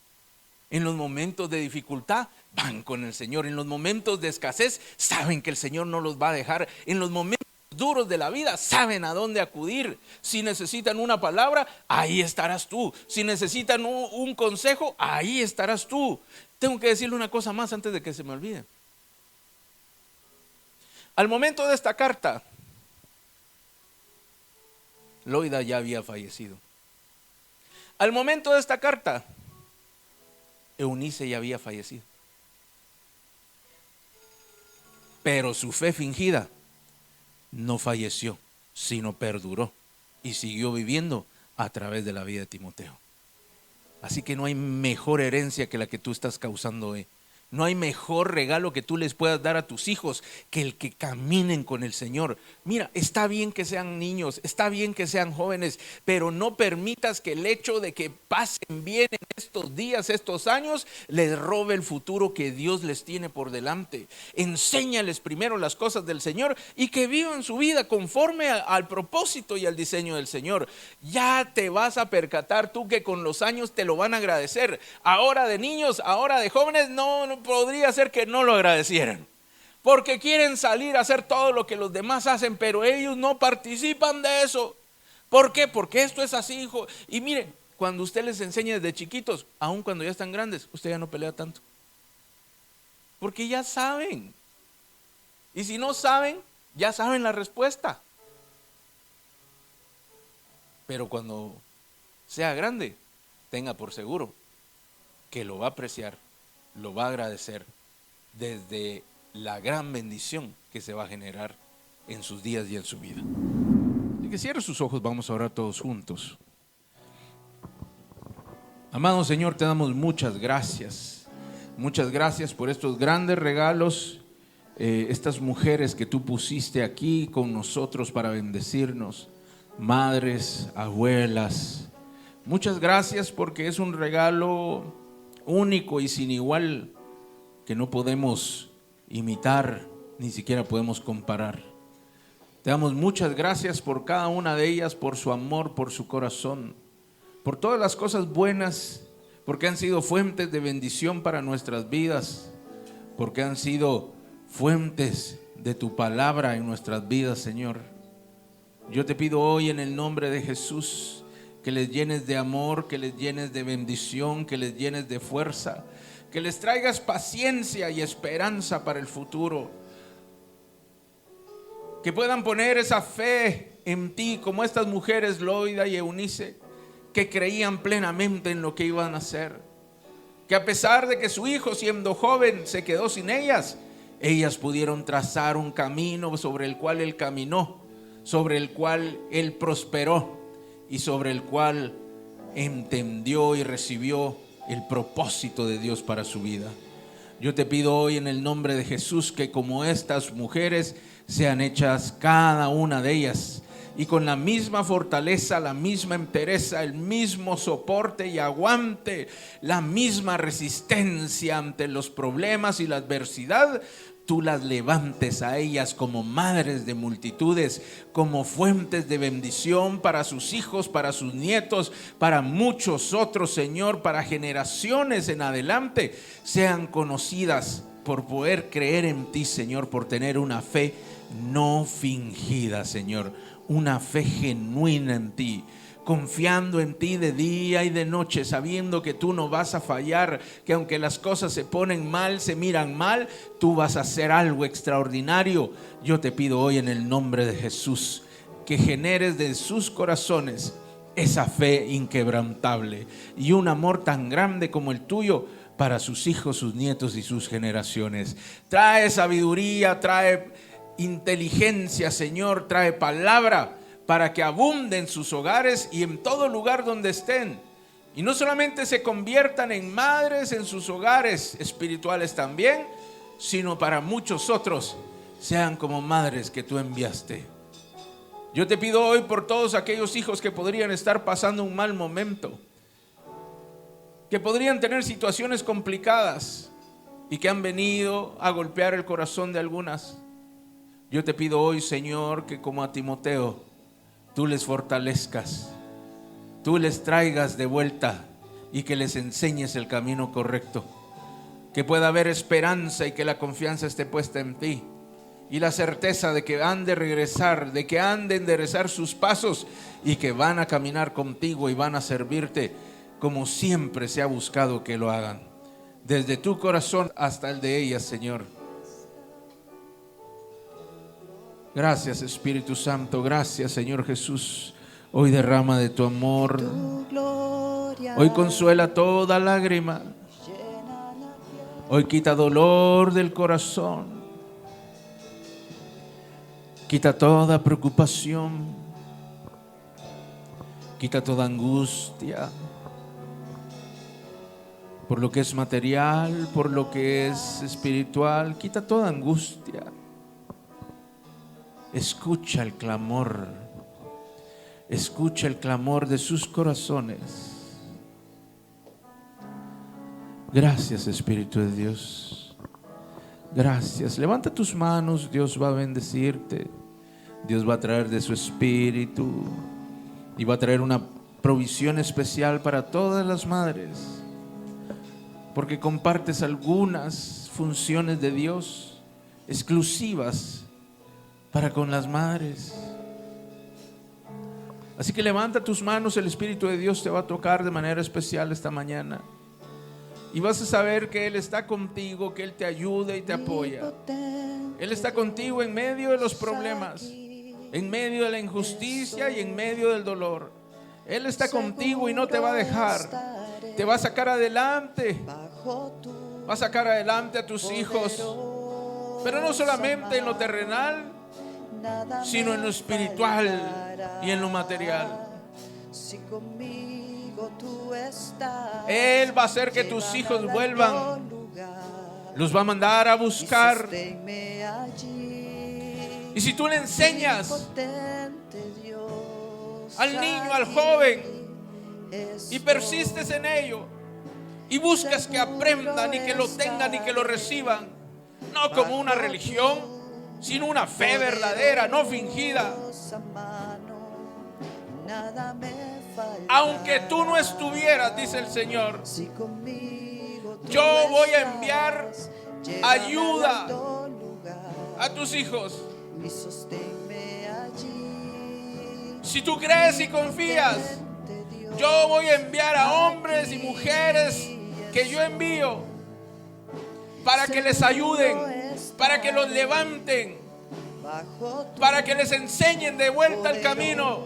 A: En los momentos de dificultad van con el Señor. En los momentos de escasez saben que el Señor no los va a dejar. En los momentos duros de la vida saben a dónde acudir. Si necesitan una palabra, ahí estarás tú. Si necesitan un consejo, ahí estarás tú. Tengo que decirle una cosa más antes de que se me olvide. Al momento de esta carta, Loida ya había fallecido. Al momento de esta carta, Eunice ya había fallecido. Pero su fe fingida no falleció, sino perduró y siguió viviendo a través de la vida de Timoteo. Así que no hay mejor herencia que la que tú estás causando hoy. No hay mejor regalo que tú les puedas dar a tus hijos que el que caminen con el Señor. Mira, está bien que sean niños, está bien que sean jóvenes, pero no permitas que el hecho de que pasen bien en estos días, estos años, les robe el futuro que Dios les tiene por delante. Enséñales primero las cosas del Señor y que vivan su vida conforme al propósito y al diseño del Señor. Ya te vas a percatar tú que con los años te lo van a agradecer. Ahora de niños, ahora de jóvenes, no podría ser que no lo agradecieran, porque quieren salir a hacer todo lo que los demás hacen, pero ellos no participan de eso. ¿Por qué? Porque esto es así, hijo. Y miren, cuando usted les enseña desde chiquitos, aun cuando ya están grandes, usted ya no pelea tanto, porque ya saben. Y si no saben, ya saben la respuesta. Pero cuando sea grande, tenga por seguro que lo va a apreciar, lo va a agradecer desde la gran bendición que se va a generar en sus días y en su vida. Así que cierre sus ojos, vamos a orar todos juntos. Amado Señor, te damos muchas gracias. Muchas gracias por estos grandes regalos, estas mujeres que tú pusiste aquí con nosotros para bendecirnos, madres, abuelas. Muchas gracias porque es un regalo único y sin igual que no podemos imitar, ni siquiera podemos comparar. Te damos muchas gracias por cada una de ellas, por su amor, por su corazón, por todas las cosas buenas, porque han sido fuentes de bendición para nuestras vidas, porque han sido fuentes de tu palabra en nuestras vidas, Señor. Yo te pido hoy en el nombre de Jesús que les llenes de amor, que les llenes de bendición, que les llenes de fuerza, que les traigas paciencia y esperanza para el futuro, que puedan poner esa fe en ti como estas mujeres Loida y Eunice, que creían plenamente en lo que iban a hacer, que a pesar de que su hijo siendo joven se quedó sin ellas pudieron trazar un camino sobre el cual él caminó, sobre el cual él prosperó y sobre el cual entendió y recibió el propósito de Dios para su vida. Yo te pido hoy en el nombre de Jesús que como estas mujeres sean hechas cada una de ellas y con la misma fortaleza, la misma entereza, el mismo soporte y aguante, la misma resistencia ante los problemas y la adversidad, tú las levantes a ellas como madres de multitudes, como fuentes de bendición para sus hijos, para sus nietos, para muchos otros, Señor, para generaciones en adelante, sean conocidas por poder creer en ti, Señor, por tener una fe no fingida, Señor, una fe genuina en ti, confiando en ti de día y de noche, sabiendo que tú no vas a fallar, que aunque las cosas se ponen mal, se miran mal, tú vas a hacer algo extraordinario. Yo te pido hoy en el nombre de Jesús que generes de sus corazones esa fe inquebrantable y un amor tan grande como el tuyo para sus hijos, sus nietos y sus generaciones. Trae sabiduría, trae inteligencia, Señor, trae palabra para que abunde en sus hogares y en todo lugar donde estén. Y no solamente se conviertan en madres en sus hogares espirituales también, sino para muchos otros sean como madres que tú enviaste. Yo te pido hoy por todos aquellos hijos que podrían estar pasando un mal momento, que podrían tener situaciones complicadas y que han venido a golpear el corazón de algunas. Yo te pido hoy, Señor, que como a Timoteo, tú les fortalezcas, tú les traigas de vuelta y que les enseñes el camino correcto, que pueda haber esperanza y que la confianza esté puesta en ti y la certeza de que han de regresar, de que han de enderezar sus pasos y que van a caminar contigo y van a servirte como siempre se ha buscado que lo hagan, desde tu corazón hasta el de ellas, Señor. Gracias, Espíritu Santo, gracias, Señor Jesús. Hoy derrama de tu amor, hoy consuela toda lágrima, hoy quita dolor del corazón, quita toda preocupación, quita toda angustia. por lo que es material, por lo que es espiritual. Quita toda angustia. Escucha el clamor. Escucha el clamor de sus corazones. Gracias, Espíritu de Dios. Gracias. Levanta tus manos. Dios va a bendecirte. Dios va a traer de su Espíritu y va a traer una provisión especial para todas las madres, porque compartes algunas funciones de Dios exclusivas para con las madres. Así que levanta tus manos. El Espíritu de Dios te va a tocar de manera especial esta mañana y vas a saber que Él está contigo, que Él te ayuda y te apoya. Él está contigo en medio de los problemas, en medio de la injusticia y en medio del dolor. Él está contigo y no te va a dejar. Te va a sacar adelante. Va a sacar adelante a tus hijos, pero no solamente en lo terrenal, sino en lo espiritual y en lo material. Él va a hacer que tus hijos vuelvan. Los va a mandar a buscar. Y si tú le enseñas al niño, al joven, y persistes en ello, y buscas que aprendan y que lo tengan y que lo reciban, no como una religión, sino una fe verdadera, no fingida. Aunque tú no estuvieras, dice el Señor, yo voy a enviar ayuda a tus hijos. Si tú crees y confías, yo voy a enviar a hombres y mujeres que yo envío para que les ayuden, para que los levanten, para que les enseñen de vuelta al camino.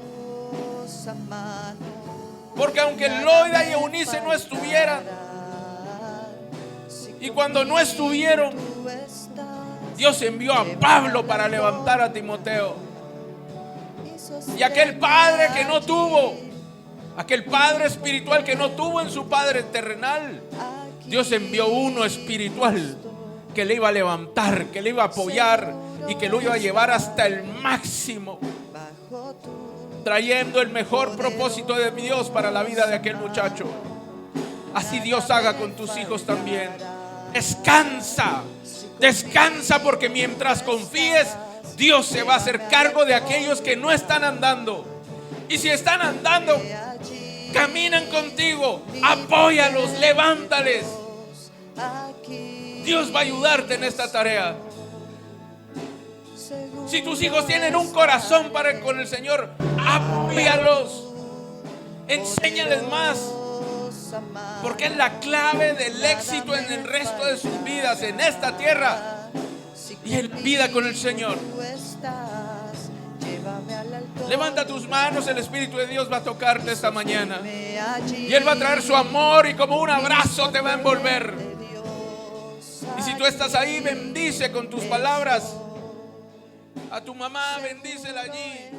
A: Porque aunque Loida y Eunice no estuvieran, y cuando no estuvieron, Dios envió a Pablo para levantar a Timoteo. Y aquel padre que no tuvo, aquel padre espiritual que no tuvo en su padre terrenal, Dios envió uno espiritual que le iba a levantar, que le iba a apoyar y que lo iba a llevar hasta el máximo, trayendo el mejor propósito de Dios para la vida de aquel muchacho. Así Dios haga con tus hijos también. Descansa, descansa, porque mientras confíes, Dios se va a hacer cargo de aquellos que no están andando. Y si están andando, caminan contigo, apóyalos, levántales. Dios va a ayudarte en esta tarea. Si tus hijos tienen un corazón para con el Señor, apóyalos, enséñales más, porque es la clave del éxito en el resto de sus vidas en esta tierra y en vida con el Señor. Levanta tus manos. El Espíritu de Dios va a tocarte esta mañana y Él va a traer su amor y como un abrazo te va a envolver. Y si tú estás ahí, bendice con tus palabras a tu mamá, bendícela allí.